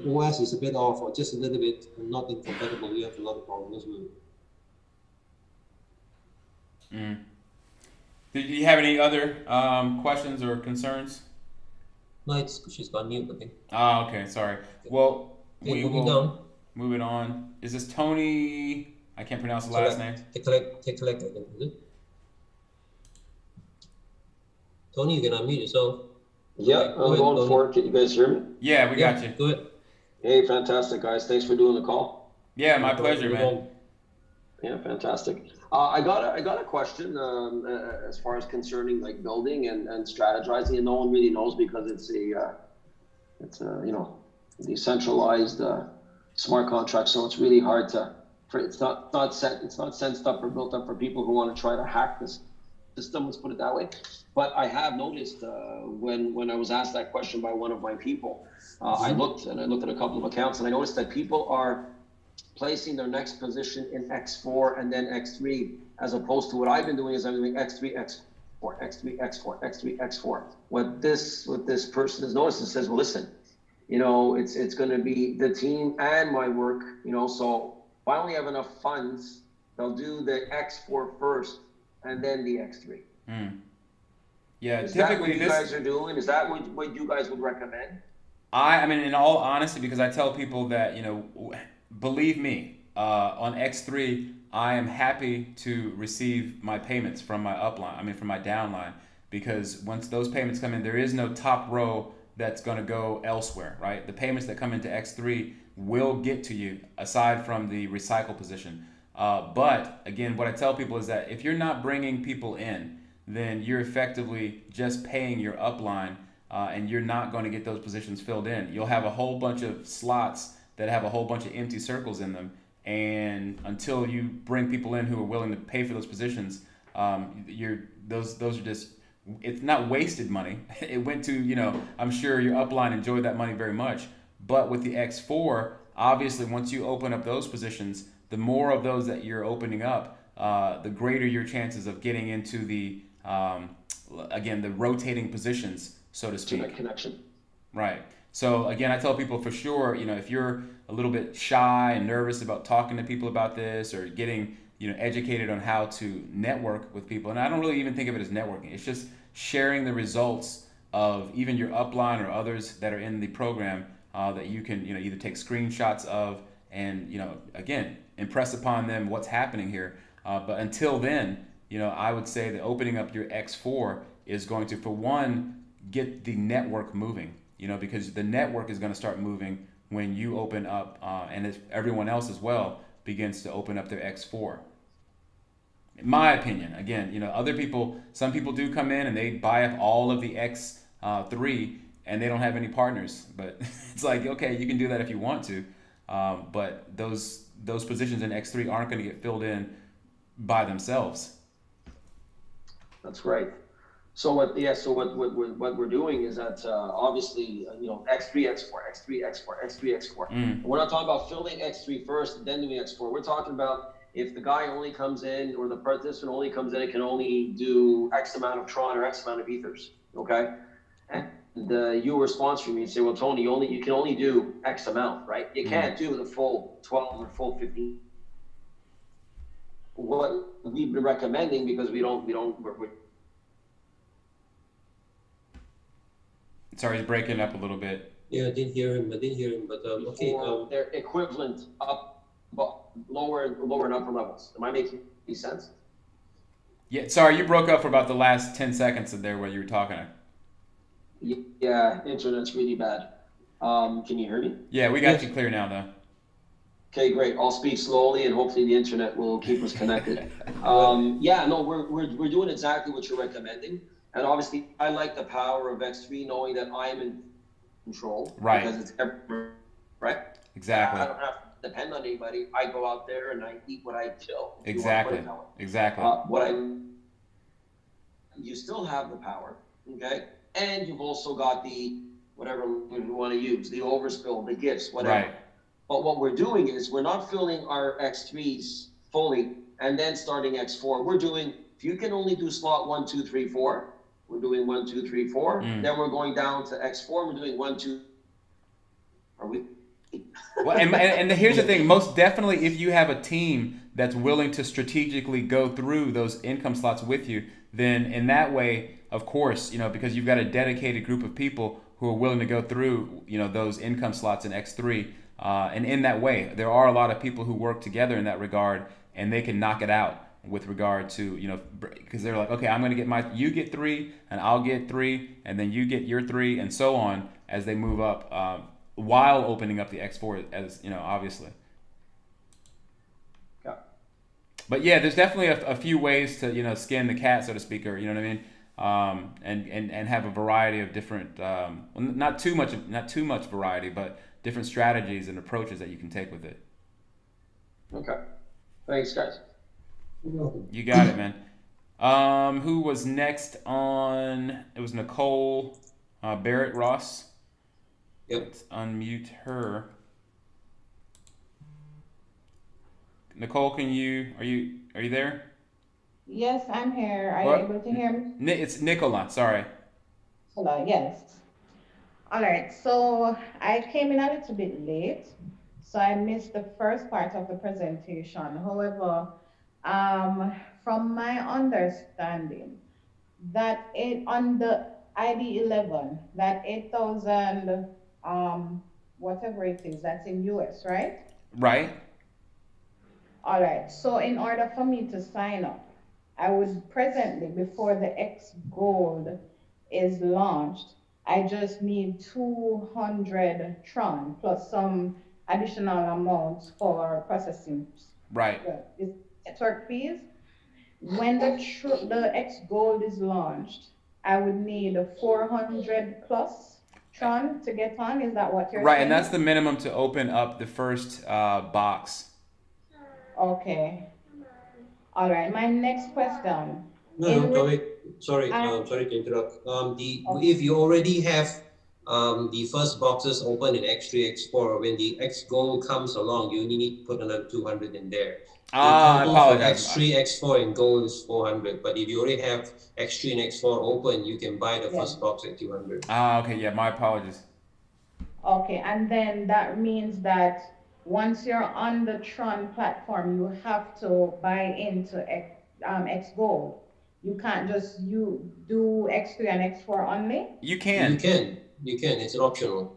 OS is a bit off or just a little bit not incompatible, you have a lot of problems with it. Mm. Do you have any other questions or concerns? No, she's gone mute, I think. Ah, okay, sorry. Well, we moving will down. move it on. Is this Tony? I can't pronounce the last name. Take collect, I think, is it? Tony, you can unmute yourself. Yeah, I'm going for it. Can you guys hear me? Yeah, we got you. Go ahead. Hey, fantastic, guys. Thanks for doing the call. Yeah, my pleasure, man. Yeah, fantastic. I got a question as far as concerning like building and strategizing, and no one really knows because it's a decentralized smart contract, so it's really hard it's not sensed up or built up for people who want to try to hack this system. Let's put it that way. But I have noticed when I was asked that question by one of my people, I looked at a couple of accounts, and I noticed that people are placing their next position in X4 and then X3, as opposed to what I've been doing is I'm doing X3, X4, X3, X4, X3, X4. What this person has noticed is says, well, listen, it's going to be the team and my work, so if I only have enough funds, they'll do the X4 first and then the X3. Yeah, is typically that what you guys are doing? Is that what you guys would recommend? I mean, in all honesty, because I tell people that, believe me, on X3, I am happy to receive my payments from my upline, from my downline, because once those payments come in, there is no top row that's going to go elsewhere, right? The payments that come into X3 will get to you aside from the recycle position. But again, what I tell people is that if you're not bringing people in, then you're effectively just paying your upline, and you're not going to get those positions filled in. You'll have a whole bunch of slots that have a whole bunch of empty circles in them, and until you bring people in who are willing to pay for those positions, those are just, it's not wasted money. It went to, I'm sure your upline enjoyed that money very much. But with the X4, obviously once you open up those positions, the more of those that you're opening up, the greater your chances of getting into the again, the rotating positions, so to speak. To that connection. Right. So again, I tell people for sure, if you're a little bit shy and nervous about talking to people about this, or getting, educated on how to network with people, and I don't really even think of it as networking. It's just sharing the results of even your upline or others that are in the program, that you can, either take screenshots of and, again, impress upon them what's happening here. But until then, I would say that opening up your X4 is going to, for one, get the network moving, because the network is going to start moving when you open up, and if everyone else as well begins to open up their X4. In my opinion, again, other people, some people do come in and they buy up all of the X3 and they don't have any partners, but it's like, okay, you can do that if you want to, but those positions in X3 aren't going to get filled in by themselves. That's right. So what we're doing is that obviously X3, X4, X3, X4, X3, X4. We're not talking about filling X3 first, then doing X4. We're talking about if the guy only comes in, or the participant only comes in, it can only do X amount of Tron or X amount of ethers. Okay, and you were sponsoring me and say, well, Tony, you can only do X amount, right? You can't do the full 12 or full 15. What we've been recommending, because we're Sorry, he's breaking up a little bit. Yeah, I didn't hear him, but okay. They're equivalent up, lower and upper levels. Am I making any sense? Yeah, sorry, you broke up for about the last 10 seconds of there where you were talking. Yeah, internet's really bad. Can you hear me? Yeah, we got you clear now, though. Okay, great. I'll speak slowly, and hopefully the internet will keep us connected. We're doing exactly what you're recommending. And obviously, I like the power of X3, knowing that I'm in control. Right. Because it's everywhere, right? Exactly. I don't have to depend on anybody. I go out there and I eat what I kill. Exactly. Exactly. You still have the power, okay? And you've also got the, whatever we want to use, the overspill, the gifts, whatever. Right. But what we're doing is we're not filling our X3s fully and then starting X4. We're doing, if you can only do slot 1, 2, 3, 4, we're doing 1, 2, 3, 4. Then we're going down to X4. We're doing 1, 2. Are we? Well, and here's the thing. Most definitely, if you have a team that's willing to strategically go through those income slots with you, then in that way, of course, because you've got a dedicated group of people who are willing to go through, those income slots in X3. And in that way, there are a lot of people who work together in that regard, and they can knock it out with regard to, because they're like, okay, I'm going to get you get 3, and I'll get 3, and then you get your 3, and so on as they move up, while opening up the X4, as obviously. Yeah. But yeah, there's definitely a few ways to skin the cat, so to speak, or you know what I mean, and have a variety of different, not too much variety, but different strategies and approaches that you can take with it. Okay. Thanks, guys. You got it, man. Who was next on? It was Nicole Barrett Ross. Yep. Let's unmute her. Nicole, are you there? Yes, I'm here. Are you able to hear me? It's Nicola, sorry. Hello, yes. All right, so I came in a little bit late, so I missed the first part of the presentation. However, from my understanding, that on the ID11, that 8,000, whatever it is, that's in US, right? Right. All right, so in order for me to sign up, I would presently, before the X Gold is launched, I just need 200 Tron plus some additional amounts for processing. Right. Is network fees. When the X Gold is launched, I would need 400 plus Tron to get on. Is that what you're saying? Right, and that's the minimum to open up the first box. Okay. All right. My next question. Sorry to interrupt. If you already have the first boxes open in X3, X4, when the X Gold comes along, you only need to put another 200 in there. I apologize. X3, X4, and Gold is 400. But if you already have X3 and X4 open, you can buy the first box at 200. Okay. Yeah, my apologies. Okay, and then that means that once you're on the Tron platform, you have to buy into X Gold. You can't just do X3 and X4 only? You can. You can. It's optional.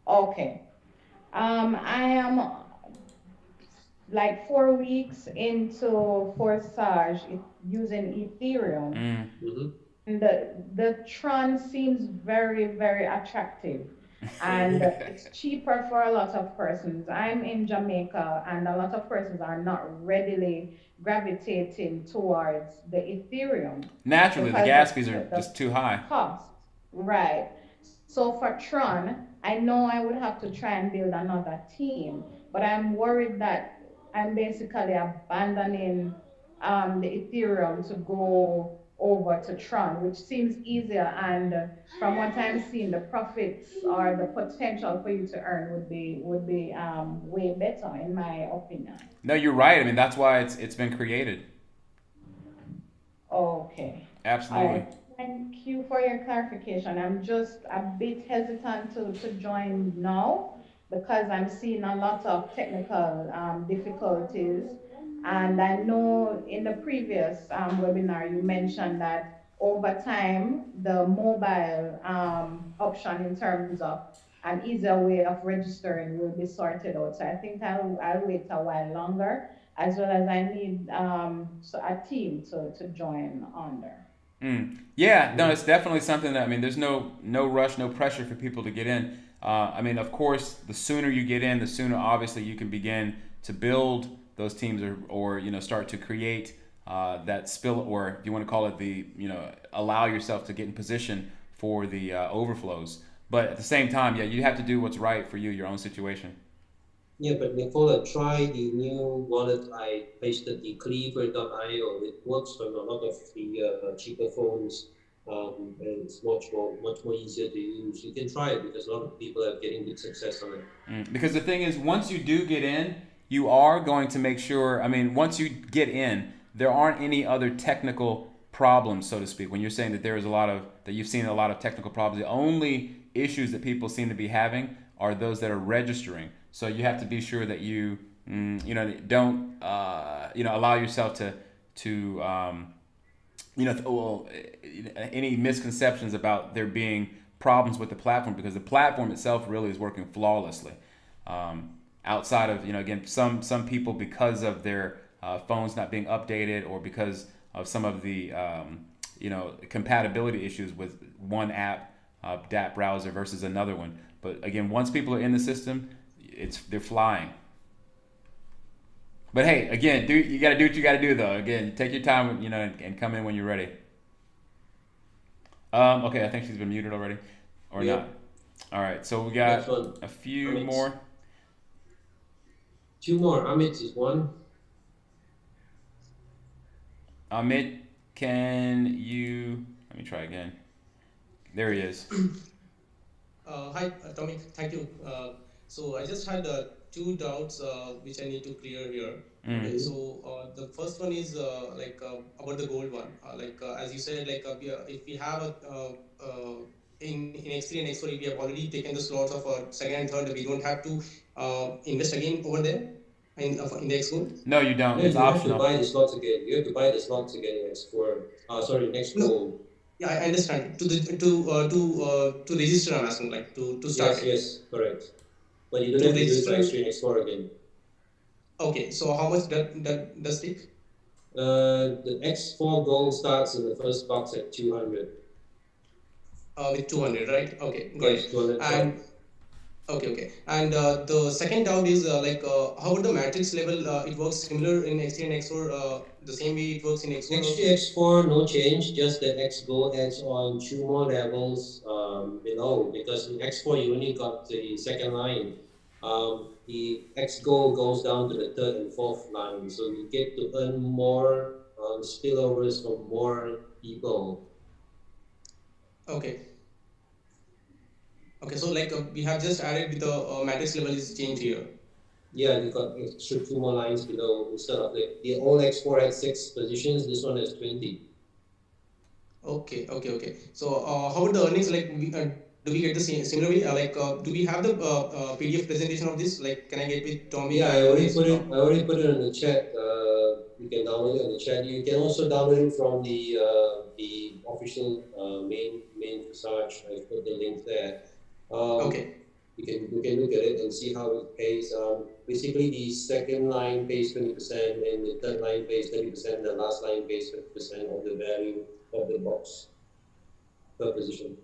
Okay. I am like 4 weeks into Forsage using Ethereum. Mm-hmm. And the Tron seems very, very attractive. And it's cheaper for a lot of persons. I'm in Jamaica, and a lot of persons are not readily gravitating towards the Ethereum. Naturally, the gas fees are just too high. Cost, right. So for Tron, I know I would have to try and build another team, but I'm worried that I'm basically abandoning the Ethereum to go over to Tron, which seems easier, and from what I'm seeing, the profits or the potential for you to earn would be way better, in my opinion. No, you're right. I mean, that's why it's been created. Okay. Absolutely. All right. Thank you for your clarification. I'm just a bit hesitant to join now because I'm seeing a lot of technical difficulties. And I know in the previous webinar, you mentioned that over time, the mobile option in terms of an easier way of registering will be sorted out. So I think I'll wait a while longer, as well as I need a team to join under. Yeah, no, it's definitely something that, I mean, there's no rush, no pressure for people to get in. I mean, of course, the sooner you get in, the sooner obviously you can begin to build those teams or start to create that spill, or if you want to call it allow yourself to get in position for the overflows. But at the same time, yeah, you have to do what's right for you, your own situation. Yeah, but Nicola, try the new wallet I pasted, the Cleaver.io. It works on a lot of the cheaper phones, and it's much more easier to use. You can try it because a lot of people are getting good success on it. Because the thing is, once you do get in, you are going to make sure. I mean, once you get in, there aren't any other technical problems, so to speak. When you're saying that there is a lot of that you've seen a lot of technical problems, the only issues that people seem to be having are those that are registering. So you have to be sure that you, don't, allow yourself to any misconceptions about there being problems with the platform, because the platform itself really is working flawlessly. Outside of again, some people, because of their phones not being updated, or because of some of the compatibility issues with one app, DApp browser versus another one. But again, once people are in the system, they're flying. But hey, again, you got to do what you got to do, though. Again, take your time, and come in when you're ready. Okay, I think she's been muted already, or Yeah. not. All right, so we Next got one. a few Amit. more. Two more. Amit is one. Amit, can you? Let me try again. There he is. Hi, Tommy. Thank you. So I just had two doubts which I need to clear here. Okay, so the first one is about the gold one. As you said, if we have in X3 and X4, if we have already taken the slots of second and third, we don't have to invest again over there in the X gold. No, you don't. No, It's you have to optional. buy the slots again. You have to buy the slots again next next No. goal. Yeah, I understand. To register, I'm asking, like to start it. Yes, correct. But you don't To have to do it for register. X3 and X4 again. Okay, so how much that does take? The X4 gold starts in the first box at 200. With 200, right? Okay, got Yes, it. 200. And okay. And the second doubt is how about the matrix level? It works similar in X3 and X4, the same way it works in X4 X3, also? X4, no change, just that X gold adds on two more levels below, because in X4 you only got the second line. The X gold goes down to the third and fourth line, so you get to earn more spillovers from more people. Okay. Okay, so we have just added with the matrix level is changed here. Yeah, you got extra two more lines below. Instead of the old X4 had 6 positions, this one has 20. Okay. So how about the earnings? Do we get the similar way? Do we have the PDF presentation of this? Like, can I get with Tommy? Yeah, I already put it in the chat. You can download it in the chat. You can also download it from the official main Forsage. I put the link there. Okay. You can look at it and see how it pays. Basically, the second line pays 20%, and the third line pays 30%. The last line pays 50% of the value of the box per position.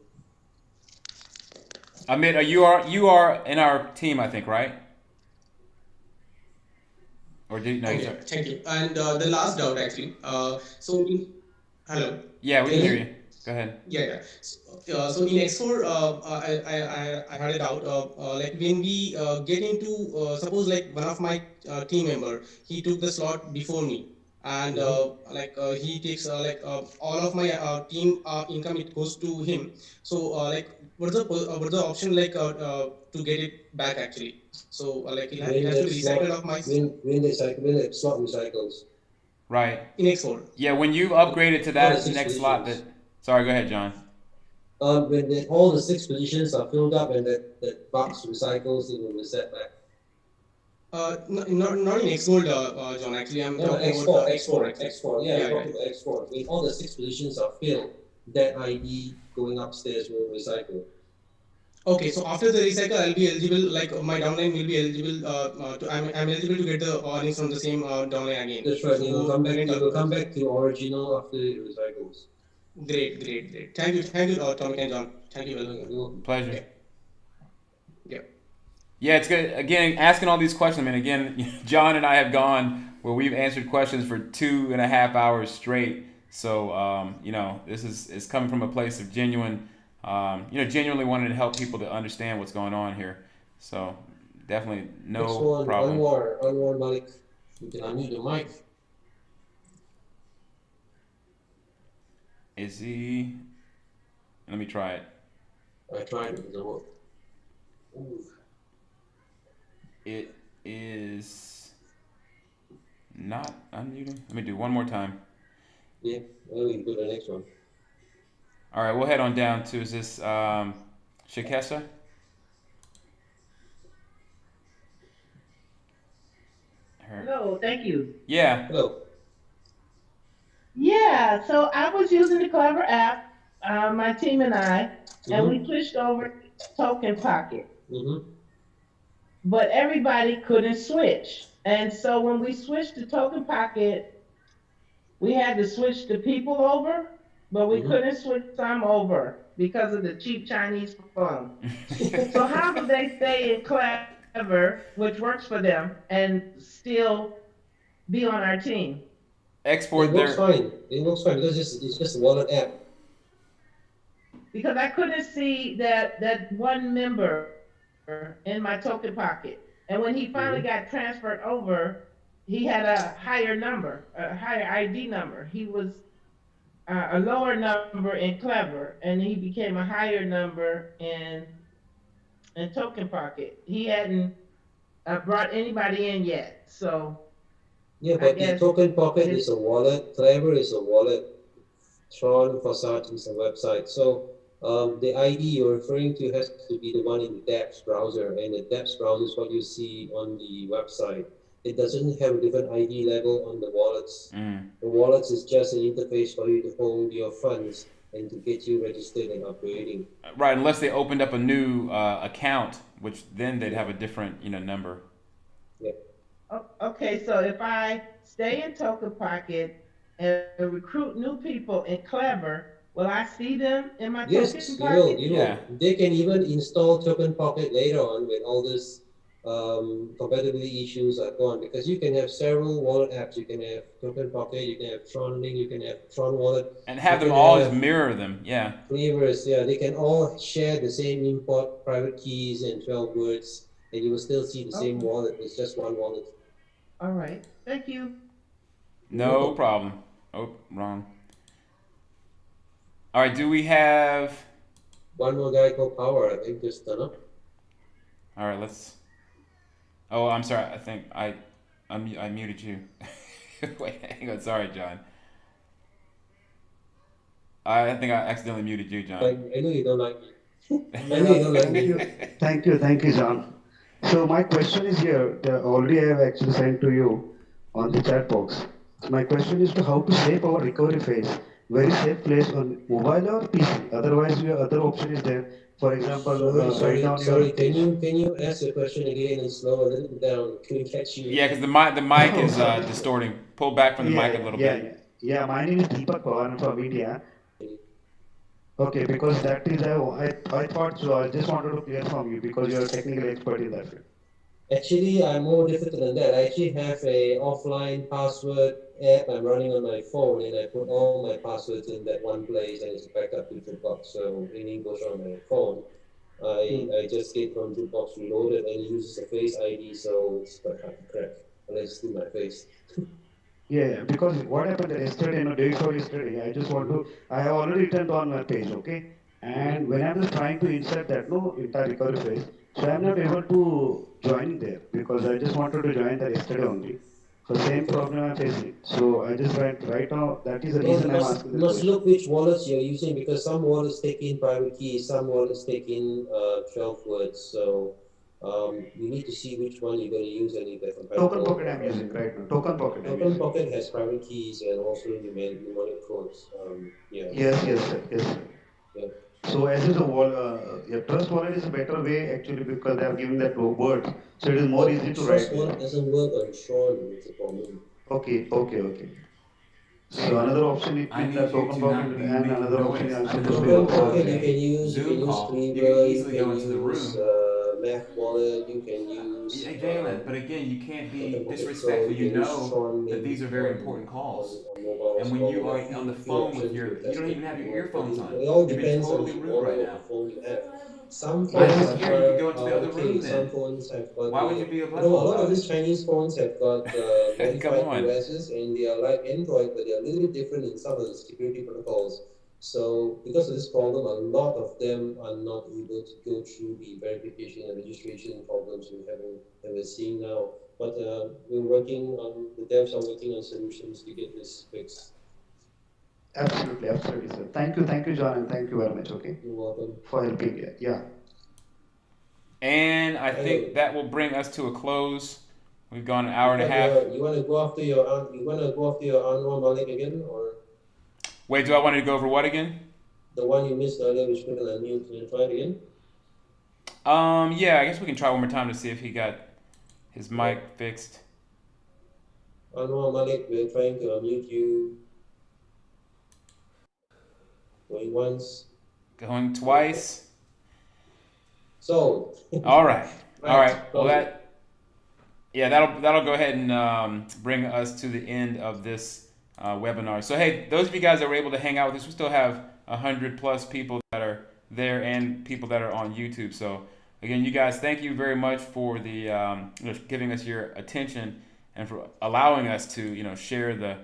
Amit, you are in our team, I think, right? Or did no? Okay, thank you. And the last doubt actually. Hello. Yeah, we can Can you hear hear you. Go ahead. Yeah. So in X4, I had a doubt. Like when we get into, suppose like one of my team member, he took the slot before me, and he takes all of my team income, it goes to him. So what's the option to get it back actually? So it has to be recycled of my When the slot recycles. Right. in X4. Yeah, when you've upgraded to All the that 6 next slot, positions. Sorry, go ahead, John. When all the 6 positions are filled up and that box recycles, it will reset back. Not in X-Gold, John. Actually, I'm No, talking X4, about X4, X4. Yeah, Yeah, I'm talking about X4. When all the 6 positions are filled, that ID going upstairs will recycle. Okay, so after the recycle, I'll be eligible. Like my downline will be eligible. I'm eligible to get the earnings from the same downline again. That's right. So You will come back to original after it recycles. Great. Thank you, Tommy and John. Thank you very much. Pleasure. Yeah. Yeah, it's good. Again, asking all these questions. I mean, again, John and I have gone where we've answered questions for 2.5 hours straight. So, this is coming from a place of genuinely wanting to help people to understand what's going on here. So, Definitely Next no one, problem. Anwar Malik. You can unmute your mic. Is he? Let me try it. I tried it, doesn't work. Ooh. It is not unmuting. Let me do one more time. Yeah, well, we can do the next one. All right, we'll head on down to, is this Shikesa? Her. Hello, thank you. Yeah. Hello. Yeah, so I was using the Clever app, my team and I, and we Mm-hmm. switched over to Token Pocket, Mm-hmm. but everybody couldn't switch. And so when we switched to Token Pocket, we had to switch the people over, but we Mm-hmm. couldn't switch some over because of the cheap Chinese phone. So how do they stay in Clever, which works for them, and still be on our team? Export It works their. fine. It works fine because it's just a wallet app. Because I couldn't see that one member in my token pocket. And when he finally Mm-hmm. got transferred over, he had a higher number, a higher ID number. He was a lower number in Clever, and he became a higher number in Token Pocket. He hadn't brought anybody in yet, so Yeah, I but the guess Token Pocket his is a wallet. Clever is a wallet. Tron Forsage is a website. So the ID you're referring to has to be the one in the dApps browser, and the dApps browser is what you see on the website. It doesn't have a different ID level on the wallets. Mm. The wallets is just an interface for you to hold your funds and to get you registered and upgrading. Right, unless they opened up a new account, which then they'd Yeah, have a different, number. yeah. Okay, so if I stay in Token Pocket and recruit new people in Clever, will I see them in my Token Yes, you will. Pocket? You Yeah. will. They can even install Token Pocket later on when all this compatibility issues are gone, because you can have several wallet apps. You can have Token Pocket, you can have Tron Link, you can have Tron Wallet, And you have them can all just have mirror them. Yeah. flavors. Yeah, they can all share the same import private keys and 12 words, and you will still see the same Okay, wallet. It's just one wallet. all right. Thank you. You're No welcome. problem. Oh, wrong. All right, do we have. One more guy called Power, I think, just done up. All right, let's. Oh, I'm sorry. I think I muted you. Wait, hang on. Sorry, John. I think I accidentally muted you, John. Like, I know you don't like me. I know Yeah, you don't like thank me. you. Thank you, John. So my question is here, already I have actually sent to you on the chat box. My question is to how to save our recovery phase, very safe place on mobile or PC. Otherwise, your other option is there. For example, write down your Sorry. Can you ask the question again and slow a little bit down? Can we catch you? Yeah, because the mic Oh, is sorry. distorting. Pull back from the mic a Yeah, little yeah, bit. yeah. Yeah, my name is Deepak Pawar. I'm from India. Okay, because that is I thought so. I just wanted to clear from you because you're a technical expert in that field. Actually, I'm more difficult than that. I actually have a offline password app I'm running on my phone, and I put all my passwords in that one place, and it's backed up to Dropbox. So anything goes on my phone, Hmm. I just get from Dropbox reloaded, and it uses a Face ID, so it's quite hard to crack unless it's through my face. Yeah, because what happened yesterday, day before yesterday, I have already turned on my page, okay? And Mm-hmm. when I'm just trying to insert that, no, entire recovery phase, so I'm not able to join there because I just wanted to join that yesterday only. So same Okay. problem I'm facing. So I just right now, that is the Well, you reason I'm must asking you this must question. look which wallets you're using, because some wallets take in private keys, some wallets take in 12 words. So you need to see which one you're going to use and if they're Token compatible Pocket or I'm not. using right now. Token Pocket I'm Token using. Pocket has private keys and also mnemonic codes. Yeah, Yes, yes, so sir. Yes, sir. yeah. So as is a yeah, Trust Wallet is a better way actually because they are giving that words, so it is more But easy to Trust write there. Wallet doesn't work on Tron. That's the problem. Okay, okay, okay. So Hey, another option it I means need that you token to pocket not be and making another option noise. I'm I'm in the supposed middle Token to of Pocket you a can Zoom use call. You can Cleaver, you easily go can into the use room. Math Wallet, you can use Yeah, Jalen, but again, you can't be Token Pocket Pro, disrespectful. you You can use know Tron that Link these are very important calls. on mobile And as when well. you There are are on the few phone with options your, to you test don't it even have to your work, but earphones on. it all You're being depends on totally the rude model right of the now. phone you have. Some I phones was here. You could are go into the other okay. room Some then. phones have got Why would the you be a you know a butthole lot of about these Chinese phones have got it? Come modified on. OSs and they are like Android, but they are a little bit different in some of the security protocols. So because of this problem, a lot of them are not able to go through the verification and registration problems we're seeing now. But we're working on the devs are working on solutions to get this fixed. Absolutely, absolutely, sir. Thank you, John, and thank you very much. Okay, You're welcome. for helping. Yeah. And I think Hello. that will bring us to a close. We've gone an You hour and a got half. you want to go after your you want to go after your Anwar Malik again, or Wait, do I want to go over what again? the one you missed earlier, which couldn't unmute? Can you try it again? Yeah, I guess we can try one more time to see if he got his mic fixed. Anwar Malik, we're trying to unmute you. Going once. Going twice. So. All right. All right. Well, close it. that'll go ahead and bring us to the end of this webinar. So hey, those of you guys that were able to hang out with us, we still have 100+ people that are there and people that are on YouTube. So again, you guys, thank you very much for the giving us your attention and for allowing us to share the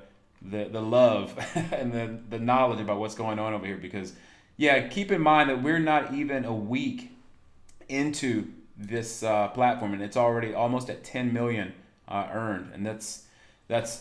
love and the knowledge about what's going on over here. Because keep in mind that we're not even a week into this platform, and it's already almost at 10 million earned, and that's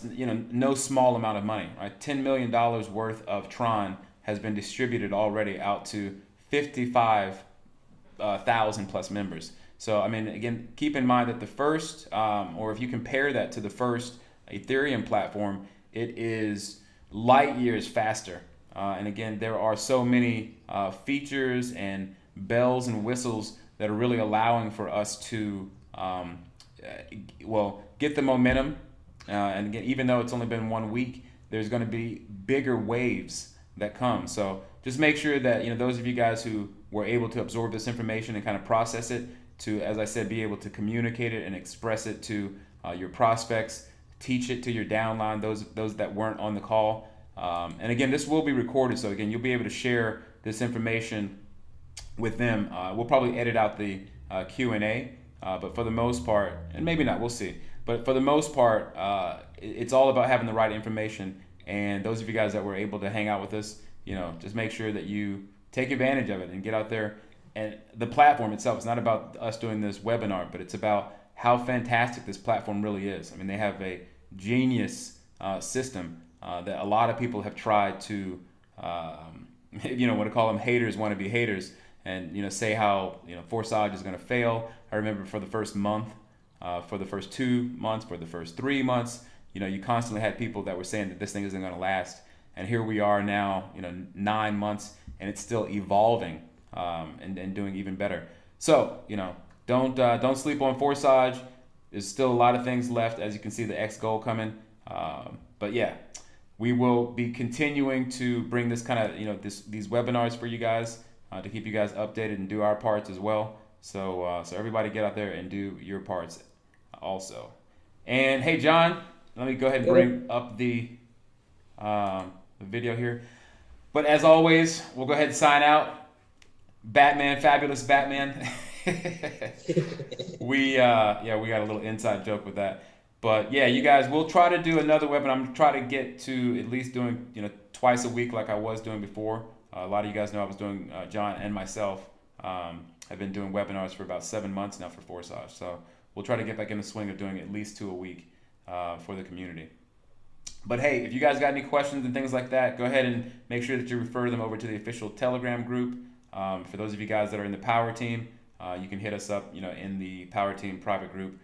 no small amount of money, right? $10 million worth of Tron has been distributed already out to 55,000 plus members. So I mean, again, keep in mind that the first, or if you compare that to the first Ethereum platform, it is light years faster. And again, there are so many features and bells and whistles that are really allowing for us to, get the momentum. And again, even though it's only been 1 week, there's going to be bigger waves that come. So just make sure that those of you guys who were able to absorb this information and kind of process it, to, as I said, be able to communicate it and express it to your prospects, teach it to your downline, those that weren't on the call. And again, this will be recorded, so again, you'll be able to share this information with them. We'll probably edit out the Q&A, but for the most part, and maybe not, we'll see. But for the most part, it's all about having the right information. And those of you guys that were able to hang out with us, just make sure that you take advantage of it and get out there. And the platform itself, it's not about us doing this webinar, but it's about how fantastic this platform really is. I mean, they have a genius system that a lot of people have tried to, what to call them, haters want to be haters, and say how Forsage is going to fail. I remember for the first month, for the first 2 months, for the first 3 months, you constantly had people that were saying that this thing isn't going to last. And here we are now, 9 months, and it's still evolving and doing even better. So don't sleep on Forsage. There's still a lot of things left. As you can see, the X goal coming. But we will be continuing to bring this kind of these webinars for you guys to keep you guys updated and do our parts as well. So everybody get out there and do your parts also. And hey, John, let me go ahead and bring up the video here. But as always, we'll go ahead and sign out. Batman, fabulous Batman. we got a little inside joke with that. But you guys, we'll try to do another webinar. I'm gonna try to get to at least doing twice a week like I was doing before. A lot of you guys know I was doing John and myself. I've been doing webinars for about 7 months now for Forsage. So we'll try to get back in the swing of doing at least 2 a week for the community. But hey, if you guys got any questions and things like that, go ahead and make sure that you refer them over to the official Telegram group. For those of you guys that are in the Power Team, you can hit us up, in the Power Team private group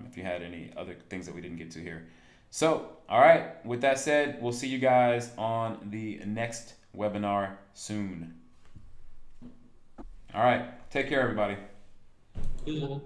if you had any other things that we didn't get to here. So, all right, with that said, we'll see you guys on the next webinar soon. All right, take care, everybody. Yeah.